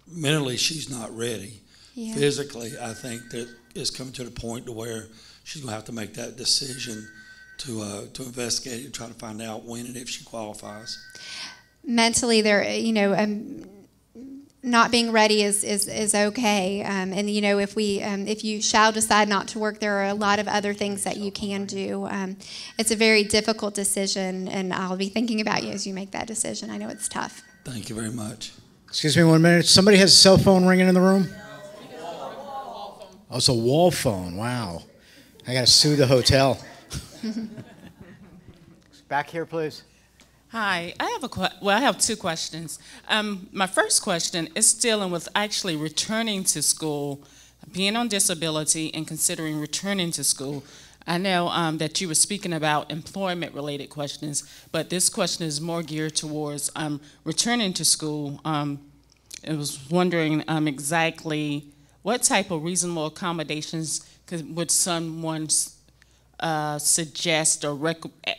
mentally she's not ready. Yeah. Physically, I think that it's coming to the point to where she's going to have to make that decision to investigate and try to find out when and if she qualifies. Mentally, not being ready is okay, and if you shall decide not to work, there are a lot of other things that you can do. It's a very difficult decision, and I'll be thinking about you as you make that decision. I know it's tough. Thank you very much. Excuse me 1 minute. Somebody has a cell phone ringing in the room? Oh, it's a wall phone. Wow. I got to sue the hotel. Back here, please. Hi, I have two questions. My first question is dealing with actually returning to school, being on disability and considering returning to school. I know that you were speaking about employment-related questions, but this question is more geared towards returning to school. I was wondering exactly what type of reasonable accommodations would someone suggest or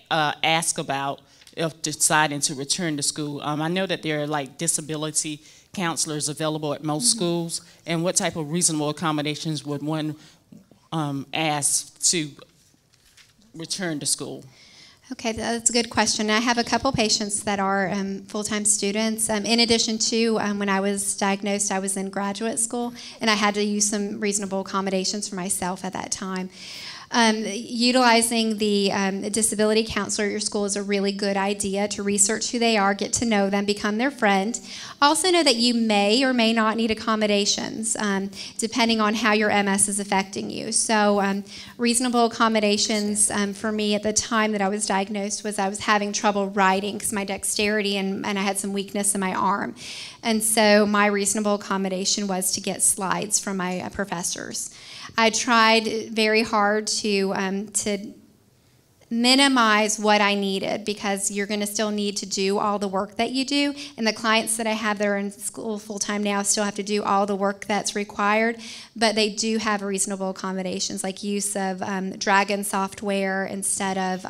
ask about if deciding to return to school. I know that there are like disability counselors available at most schools, and what type of reasonable accommodations would one ask to return to school? Okay, that's a good question. I have a couple patients that are full-time students. In addition to when I was diagnosed, I was in graduate school, and I had to use some reasonable accommodations for myself at that time. Utilizing the disability counselor at your school is a really good idea to research who they are, get to know them, become their friend. Also know that you may or may not need accommodations depending on how your MS is affecting you. So reasonable accommodations for me at the time that I was diagnosed was I was having trouble writing because my dexterity and I had some weakness in my arm. And so my reasonable accommodation was to get slides from my professors. I tried very hard to minimize what I needed because you're going to still need to do all the work that you do. And the clients that I have that are in school full-time now still have to do all the work that's required. But they do have reasonable accommodations like use of Dragon software instead of,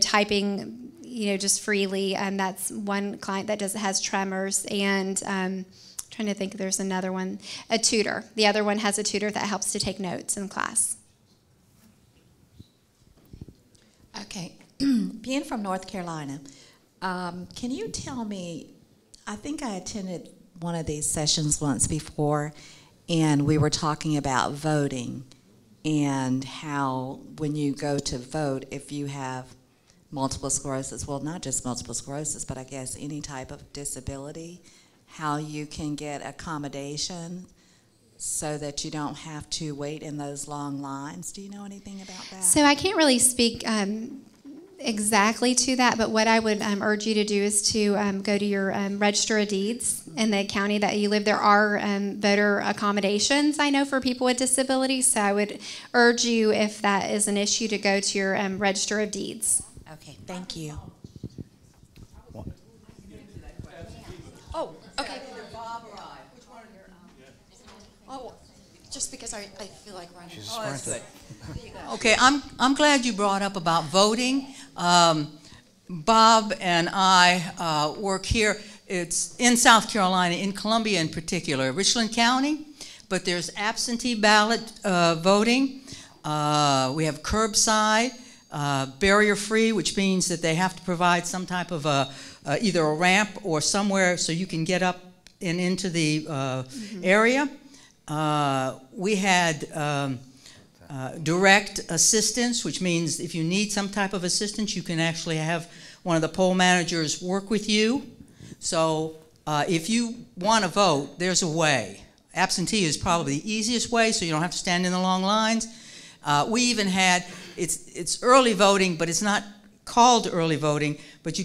typing, just freely. And that's one client that has tremors. And trying to think if there's another one, a tutor. The other one has a tutor that helps to take notes in class. Okay, being from North Carolina, can you tell me, I think I attended one of these sessions once before, and we were talking about voting and how when you go to vote, if you have multiple sclerosis, well, not just multiple sclerosis, but I guess any type of disability, how you can get accommodation so that you don't have to wait in those long lines. Do you know anything about that? So I can't really speak exactly to that, but what I would urge you to do is to go to your Register of Deeds in the county that you live. There are voter accommodations, I know, for people with disabilities, so I would urge you, if that is an issue, to go to your Register of Deeds. Okay, thank you. Oh, okay. Oh, just because I feel like running. Oh, that's good. Okay, I'm glad you brought up about voting. Bob and I work here. It's in South Carolina, in Columbia in particular, Richland County, but there's absentee ballot voting. We have curbside, barrier-free, which means that they have to provide some type of either a ramp or somewhere so you can get up and into the area. We had direct assistance, which means if you need some type of assistance, you can actually have one of the poll managers work with you. So if you want to vote, there's a way. Absentee is probably the easiest way, so you don't have to stand in the long lines. We even had it's early voting, but it's not called early voting. But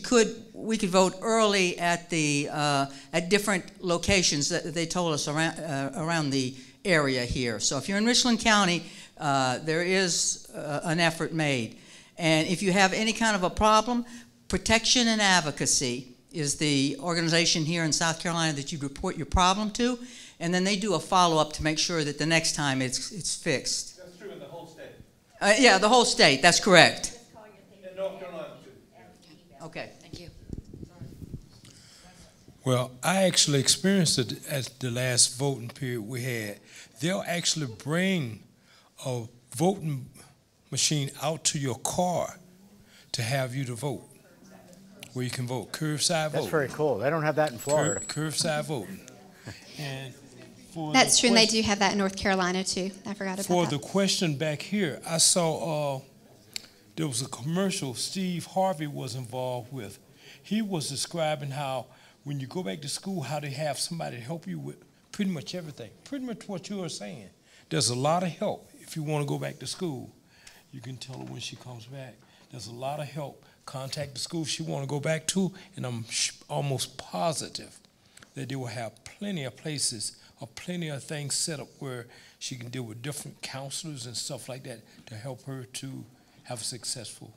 we could vote early at different locations that they told us around the area here. So if you're in Richland County, there is an effort made. And if you have any kind of a problem, Protection and Advocacy is the organization here in South Carolina that you report your problem to, and then they do a follow-up to make sure that the next time it's fixed. That's true in the whole state. Yeah, the whole state, that's correct. In North Carolina, too. Okay. Thank you. Well, I actually experienced it at the last voting period we had. They'll actually bring a voting machine out to your car to have you to vote, where you can vote, curbside voting. That's very cool. They don't have that in Florida. Curbside voting. And That's true, and they do have that in North Carolina too. I forgot about for that. the question back here, I saw there was a commercial Steve Harvey was involved with. He was describing how when you go back to school, how they have somebody to help you with pretty much everything. Pretty much what you are saying. There's a lot of help if you want to go back to school. You can tell her when she comes back. There's a lot of help. Contact the school she want to go back to, and I'm almost positive that they will have plenty of places or plenty of things set up where she can deal with different counselors and stuff like that to help her to have a successful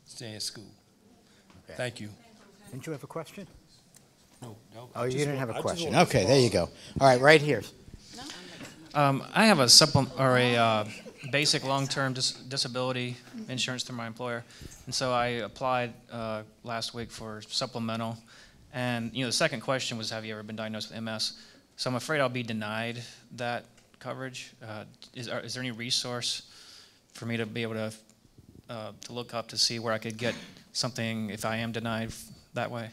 stay at school. Okay. Thank you. Didn't you have a question? No, Oh, you didn't have a question. Okay, there you go. All right, right here. I have a basic long-term disability insurance through my employer, and so I applied last week for supplemental. And the second question was, have you ever been diagnosed with MS? So I'm afraid I'll be denied that coverage. Is there any resource for me to be able to look up to see where I could get something if I am denied that way?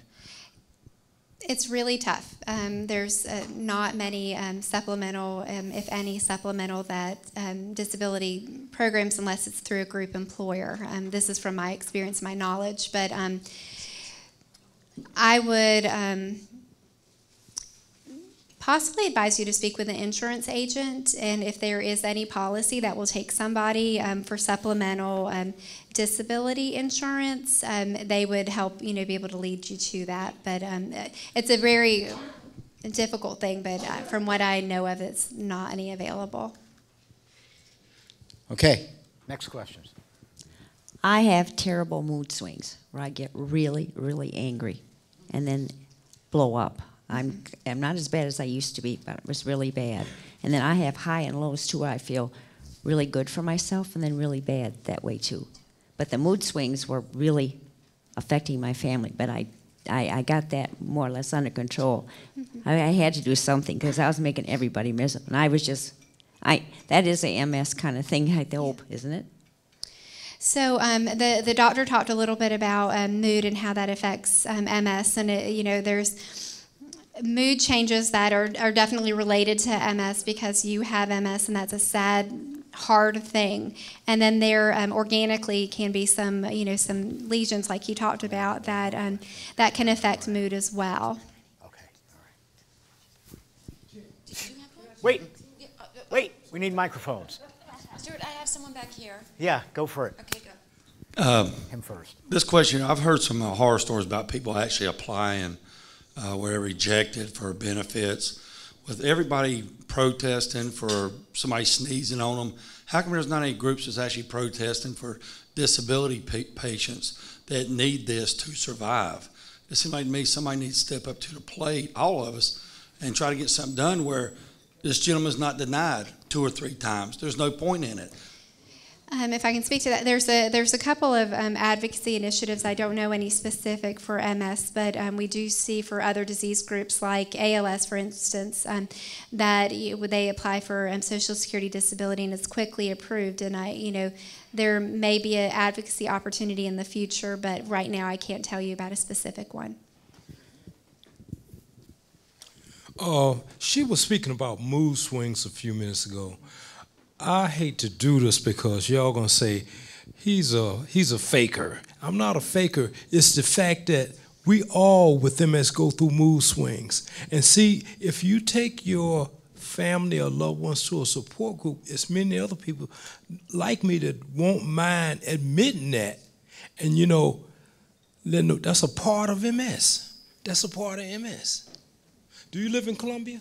It's really tough. There's not many supplemental, if any, supplemental that disability programs unless it's through a group employer. This is from my experience, my knowledge, but I would possibly advise you to speak with an insurance agent, and if there is any policy that will take somebody for supplemental disability insurance, they would help be able to lead you to that. But it's a very difficult thing, but from what I know of, it's not any available. Okay, next questions. I have terrible mood swings where I get really, really angry and then blow up. I'm not as bad as I used to be, but it was really bad. And then I have high and lows too, where I feel really good for myself and then really bad that way too. But the mood swings were really affecting my family, but I got that more or less under control. I had to do something because I was making everybody miserable. And I was just, that is a MS kind of thing, I hope, isn't it? So the doctor talked a little bit about mood and how that affects MS, and there's mood changes that are definitely related to MS because you have MS, and that's a sad, hard thing. And then there organically can be some some lesions like you talked about that that can affect mood as well. Okay, all right. Wait, we need microphones. Stuart, I have someone back here. Yeah, go for it. Okay, go. Him first. This question, I've heard some horror stories about people actually applying where they're rejected for benefits. With everybody protesting for somebody sneezing on them, how come there's not any groups that's actually protesting for disability patients that need this to survive? It seems like to me somebody needs to step up to the plate, all of us, and try to get something done where this gentleman's not denied 2 or 3 times. There's no point in it. If I can speak to that, there's a couple of advocacy initiatives. I don't know any specific for MS, but we do see for other disease groups like ALS, for instance, that they apply for Social Security disability and it's quickly approved. And there may be an advocacy opportunity in the future, but right now I can't tell you about a specific one. She was speaking about mood swings a few minutes ago. I hate to do this because y'all gonna say he's a faker. I'm not a faker. It's the fact that we all with MS go through mood swings. And see, if you take your family or loved ones to a support group, it's many other people like me that won't mind admitting that. And, you know, that's a part of MS. That's a part of MS. Do you live in Columbia?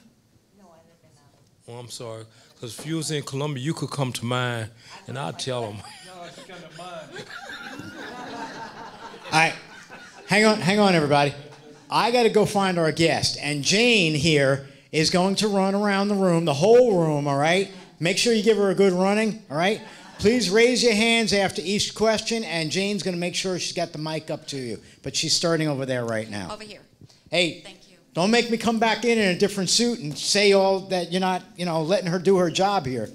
No, I live in Oh, I'm sorry. Because if you was in Columbia, you could come to mine, and I'll tell them. No, she come to mine. All right, hang on, everybody. I got to go find our guest, and Jane here is going to run around the room, the whole room, all right? Make sure you give her a good running, all right? Please raise your hands after each question, and Jane's going to make sure she's got the mic up to you. But she's starting over there right now. Over here. Hey, Thank you. don't make me come back in a different suit and say all that you're not, letting her do her job here.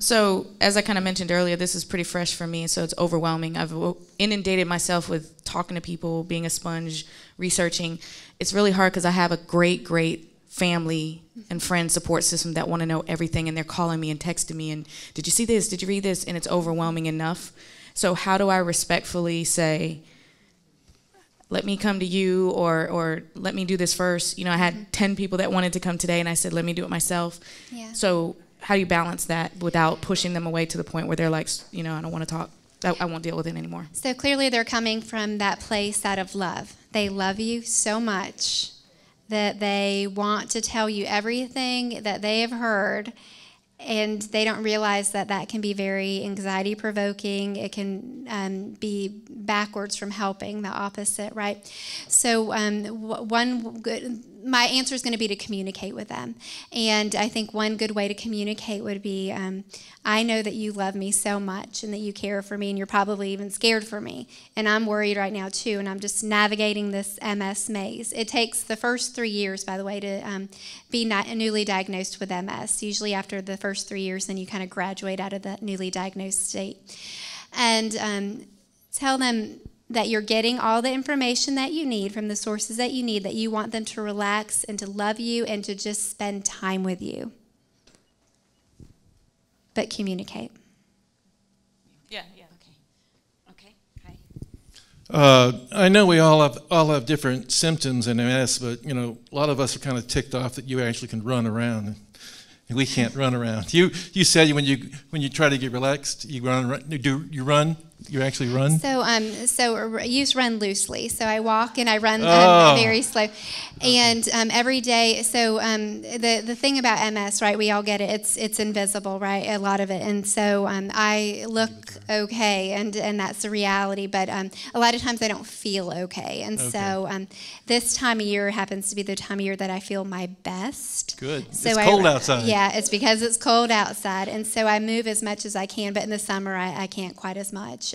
So, as I kind of mentioned earlier, this is pretty fresh for me, so it's overwhelming. I've inundated myself with talking to people, being a sponge, researching. It's really hard because I have a great family and friend support system that want to know everything, and they're calling me and texting me, and did you see this? Did you read this? And it's overwhelming enough. So how do I respectfully say, let me come to you, or let me do this first? You know, I had 10 people that wanted to come today, and I said, let me do it myself. Yeah. So how do you balance that without pushing them away to the point where they're like, I don't want to talk. I won't deal with it anymore. So clearly they're coming from that place out of love. They love you so much that they want to tell you everything that they have heard, and they don't realize that that can be very anxiety provoking. It can be backwards from helping, the opposite, right? So my answer is going to be to communicate with them. And I think one good way to communicate would be, I know that you love me so much and that you care for me, and you're probably even scared for me. And I'm worried right now too, and I'm just navigating this MS maze. It takes the first 3 years, by the way, to be newly diagnosed with MS. Usually after the first 3 years, then you kind of graduate out of the newly diagnosed state. And tell them that you're getting all the information that you need from the sources that you need, that you want them to relax and to love you and to just spend time with you. But communicate. Yeah. Okay. Hi. I know we all have different symptoms in MS, but a lot of us are kind of ticked off that you actually can run around. And we can't run around. You said when you try to get relaxed, you run. Do you run? You actually run? So use run loosely. So I walk and I run very slow. And every day, so the thing about MS, right, we all get it, it's invisible, right, a lot of it. And so I look okay, and that's the reality, but a lot of times I don't feel okay. And so this time of year happens to be the time of year that I feel my best. Good. So it's cold outside. Yeah, it's because it's cold outside. And so I move as much as I can, but in the summer I can't quite as much.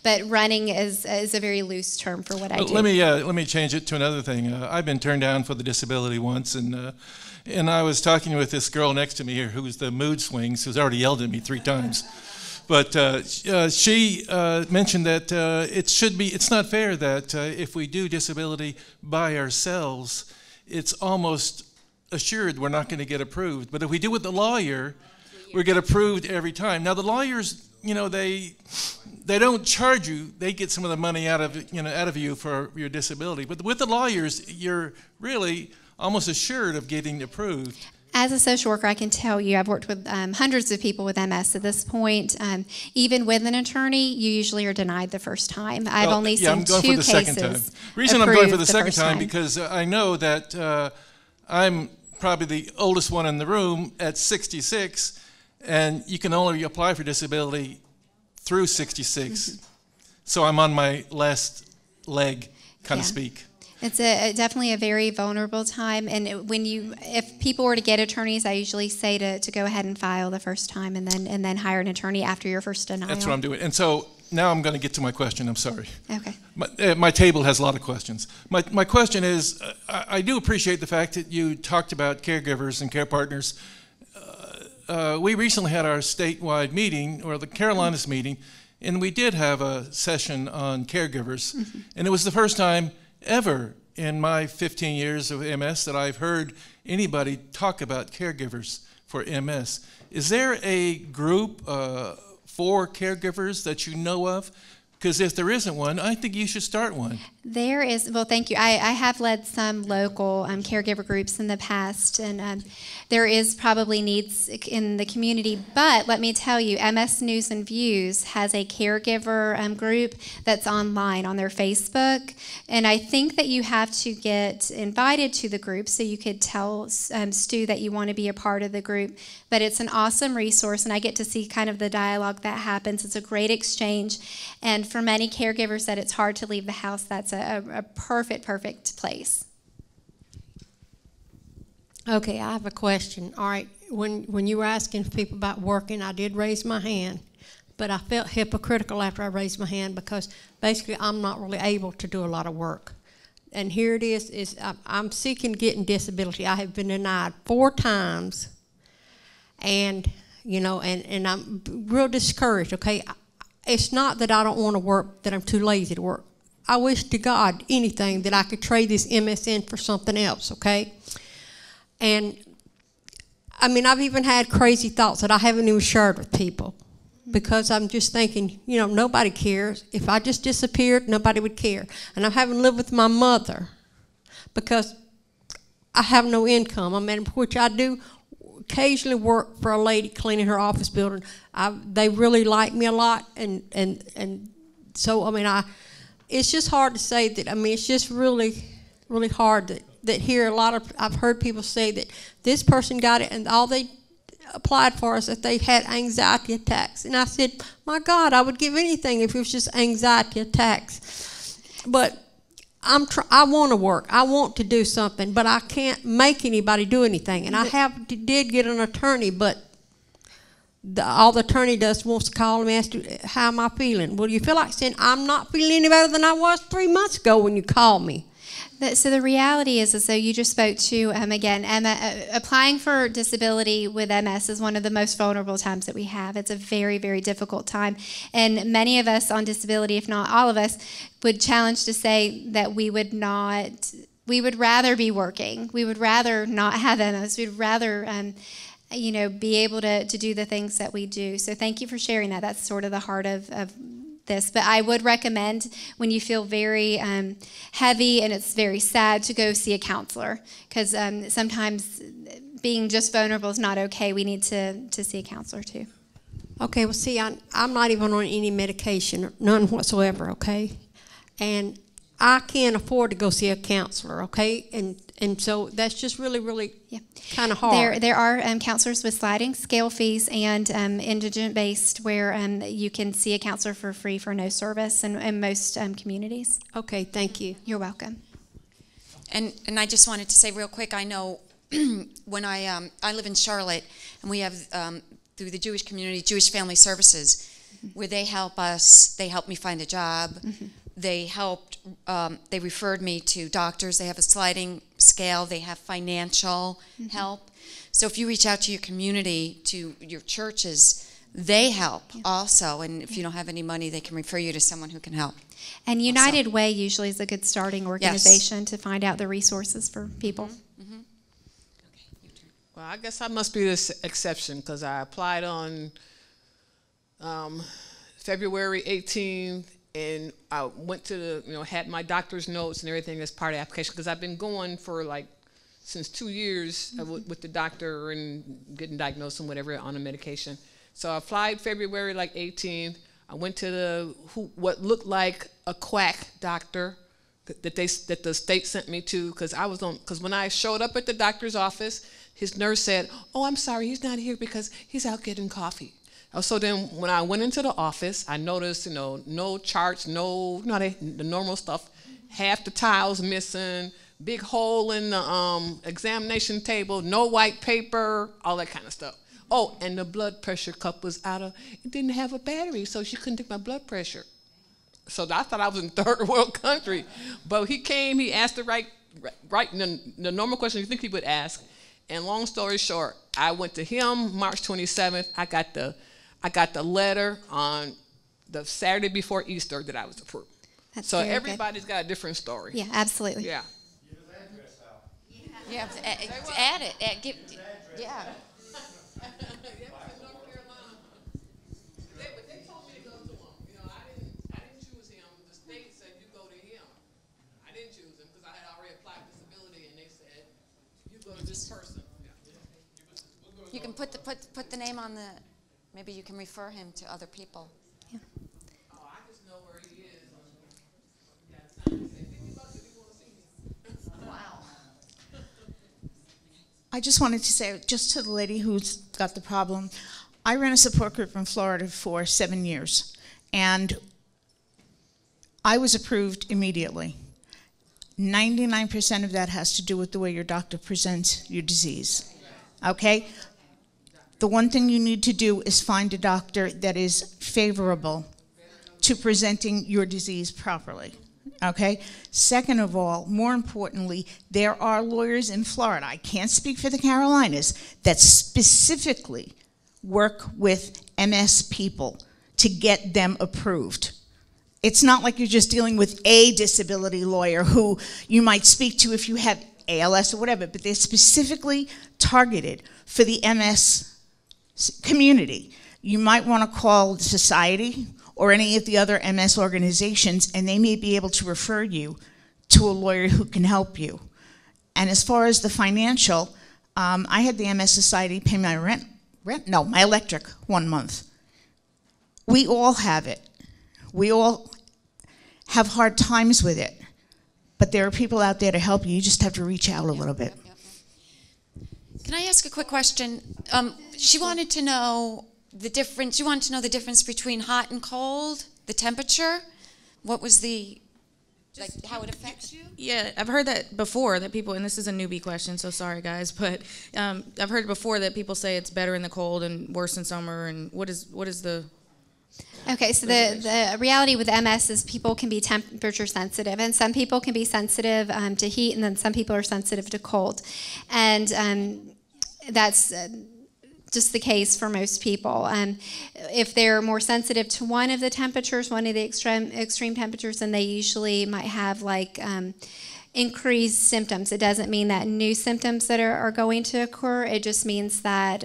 But running is a very loose term for what I do. Let me change it to another thing. I've been turned down for the disability once, and I was talking with this girl next to me here who's the mood swings, who's already yelled at me 3 times. But she mentioned that it's not fair that if we do disability by ourselves, it's almost assured we're not going to get approved. But if we do it with the lawyer, we get approved every time. Now the lawyers, they don't charge you. They get some of the money out of you for your disability. But with the lawyers, you're really almost assured of getting approved. As a social worker, I can tell you, I've worked with hundreds of people with MS at this point. Even with an attorney, you usually are denied the first time. I've only seen 2 cases. The reason I'm going for the second time because I know that I'm probably the oldest one in the room at 66, and you can only apply for disability through 66. So I'm on my last leg, kind of speak. It's definitely a very vulnerable time, and if people were to get attorneys, I usually say to go ahead and file the first time, and then hire an attorney after your first denial. That's what I'm doing. And so now I'm going to get to my question. I'm sorry. Okay. My table has a lot of questions. My question is, I do appreciate the fact that you talked about caregivers and care partners. We recently had our statewide meeting, or the Carolinas meeting, and we did have a session on caregivers. And it was the first time ever in my 15 years of MS that I've heard anybody talk about caregivers for MS. Is there a group for caregivers that you know of Because if there isn't one, I think you should start one. There is, well, thank you. I have led some local caregiver groups in the past, and there is probably needs in the community. But let me tell you, MS News and Views has a caregiver group that's online on their Facebook, and I think that you have to get invited to the group, so you could tell Stu that you want to be a part of the group. But it's an awesome resource, and I get to see kind of the dialogue that happens. It's a great exchange, and for many caregivers that it's hard to leave the house, that's a perfect place. Okay, I have a question. All right, when you were asking people about working, I did raise my hand, but I felt hypocritical after I raised my hand because basically I'm not really able to do a lot of work. And here it is I'm seeking getting disability. I have been denied 4 times, and you know, and I'm real discouraged, okay? It's not that I don't want to work, that I'm too lazy to work. I wish to God anything that I could trade this MSN for something else, okay? And, I mean, I've even had crazy thoughts that I haven't even shared with people because I'm just thinking, you know, nobody cares. If I just disappeared, nobody would care. And I'm having to live with my mother because I have no income. I mean, which I do occasionally work for a lady cleaning her office building. They really like me a lot, and so, I mean, it's just hard to say that. I mean, it's just really hard that here I've heard people say that this person got it and all they applied for is that they had anxiety attacks. And I said, my God, I would give anything if it was just anxiety attacks. But I want to work. I want to do something, but I can't make anybody do anything. And I did get an attorney, but all the attorney does wants to call and ask, how am I feeling? Well, you feel like saying, I'm not feeling any better than I was 3 months ago when you called me. So the reality is, so you just spoke to, again, applying for disability with MS is one of the most vulnerable times that we have. It's a very difficult time. And many of us on disability, if not all of us, would challenge to say that we would rather be working. We would rather not have MS. We'd rather, you know, be able to do the things that we do. So thank you for sharing that. That's sort of the heart of this. But I would recommend when you feel very heavy and it's very sad to go see a counselor, because sometimes being just vulnerable is not okay. We need to see a counselor too. Okay, well, see, I'm not even on any medication, none whatsoever, okay? And I can't afford to go see a counselor, okay? And so that's just really kind of hard. There are counselors with sliding scale fees and indigent-based where you can see a counselor for free for no service in most communities. Okay, thank you. You're welcome. And I just wanted to say real quick, I know when I live in Charlotte, and we have, through the Jewish community, Jewish Family Services, where they help us, they helped me find a job. Mm-hmm. They referred me to doctors. They have a sliding scale. They have financial help. So if you reach out to your community, to your churches, they help also. And if you don't have any money, they can refer you to someone who can help. And United Way usually is a good starting organization to find out the resources for people. Well, I guess I must be this exception because I applied on February 18th. And I went to the, had my doctor's notes and everything as part of the application because I've been going for since 2 years with the doctor and getting diagnosed and whatever on a medication. So I applied February 18th. I went to what looked like a quack doctor that the state sent me to because when I showed up at the doctor's office, his nurse said, "Oh, I'm sorry, he's not here because he's out getting coffee." So then when I went into the office, I noticed, no charts, the normal stuff, half the tiles missing, big hole in the examination table, no white paper, all that kind of stuff. Oh, and the blood pressure cup was it didn't have a battery, so she couldn't take my blood pressure. So I thought I was in third world country. But he came, he asked the the normal question you think he would ask. And long story short, I went to him March 27th. I got the letter on the Saturday before Easter that I was approved. That's so very everybody's got a different story. Yeah, absolutely. Yeah. Yeah, add it. Yeah. They told me to go to them. I didn't choose You can put the name on the. Maybe you can refer him to other people. Yeah. Oh, I just know where he is. Wow. I just wanted to say, just to the lady who's got the problem, I ran a support group in Florida for 7 years, and I was approved immediately. 99% of that has to do with the way your doctor presents your disease, okay? The one thing you need to do is find a doctor that is favorable to presenting your disease properly. Okay? Second of all, more importantly, there are lawyers in Florida, I can't speak for the Carolinas, that specifically work with MS people to get them approved. It's not like you're just dealing with a disability lawyer who you might speak to if you have ALS or whatever, but they're specifically targeted for the MS community. You might want to call the society or any of the other MS organizations, and they may be able to refer you to a lawyer who can help you. And as far as the financial, I had the MS Society pay my my electric 1 month. We all have it. We all have hard times with it. But there are people out there to help you. You just have to reach out a little bit. Can I ask a quick question? She wanted to know the difference. You wanted to know the difference between hot and cold, the temperature. What was the, like, how it affects you? Yeah, I've heard that before, that people, and this is a newbie question, so sorry guys, but I've heard before that people say it's better in the cold and worse in summer, and what is the... Okay, so the reality with MS is people can be temperature sensitive, and some people can be sensitive to heat, and then some people are sensitive to cold. And that's just the case for most people. If they're more sensitive to one of the temperatures, one of the extreme temperatures, then they usually might have like increased symptoms. It doesn't mean that new symptoms that are going to occur. It just means that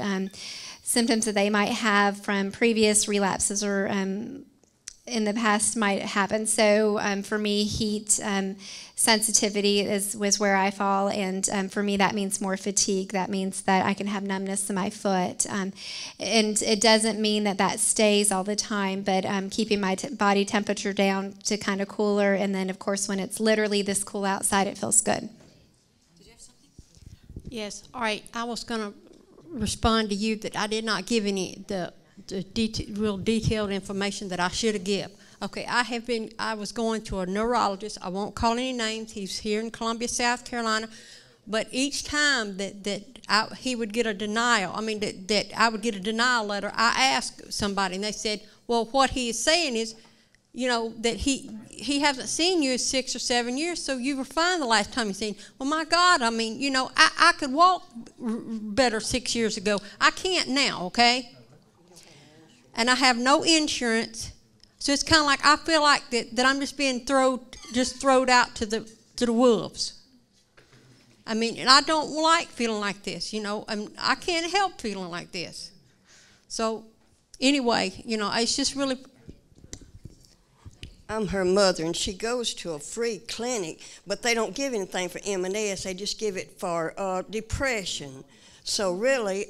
symptoms that they might have from previous relapses or in the past might happen. So for me, heat sensitivity was where I fall, and for me that means more fatigue. That means that I can have numbness in my foot, and it doesn't mean that that stays all the time, but keeping my body temperature down to kind of cooler, and then of course when it's literally this cool outside, it feels good. Did you have something? Yes. All right. I was going to respond to you that I did not give any real detailed information that I should have given. Okay, I was going to a neurologist. I won't call any names. He's here in Columbia, South Carolina. But each time that he would get a denial, that I would get a denial letter, I asked somebody, and they said, well, what he is saying is, you know, that he hasn't seen you in 6 or 7 years, so you were fine the last time you seen. Well, my God, you know, I could walk better 6 years ago. I can't now, okay? And I have no insurance, so it's kind of like I feel like that I'm just being thrown out to the wolves. And I don't like feeling like this, you know. I can't help feeling like this. So, anyway, you know, it's just really. I'm her mother, and she goes to a free clinic, but they don't give anything for MS. They just give it for depression. So really,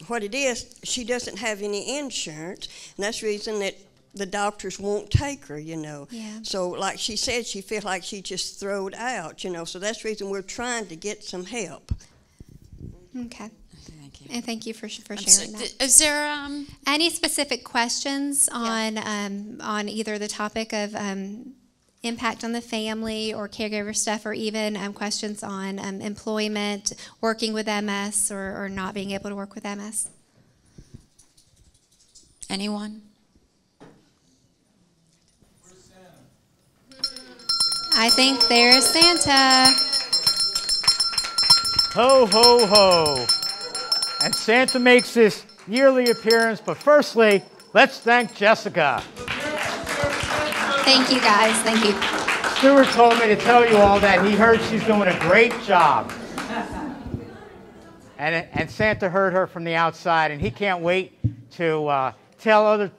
what it is, she doesn't have any insurance, and that's the reason that the doctors won't take her, you know. Yeah. So like she said, she feels like she just throwed out, you know. So that's the reason we're trying to get some help. Okay. Thank you. And thank you for sharing that. Is there any specific questions on either the topic of impact on the family or caregiver stuff, or even questions on employment, working with MS, or not being able to work with MS? anyone? I think there's Santa. Ho, ho, ho. And Santa makes this yearly appearance, but firstly, let's thank Jessica. Thank you, guys. Thank you. Stuart told me to tell you all that he heard she's doing a great job. And Santa heard her from the outside, and he can't wait to tell other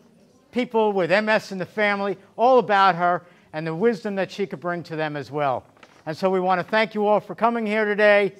people with MS in the family all about her and the wisdom that she could bring to them as well. And so we want to thank you all for coming here today.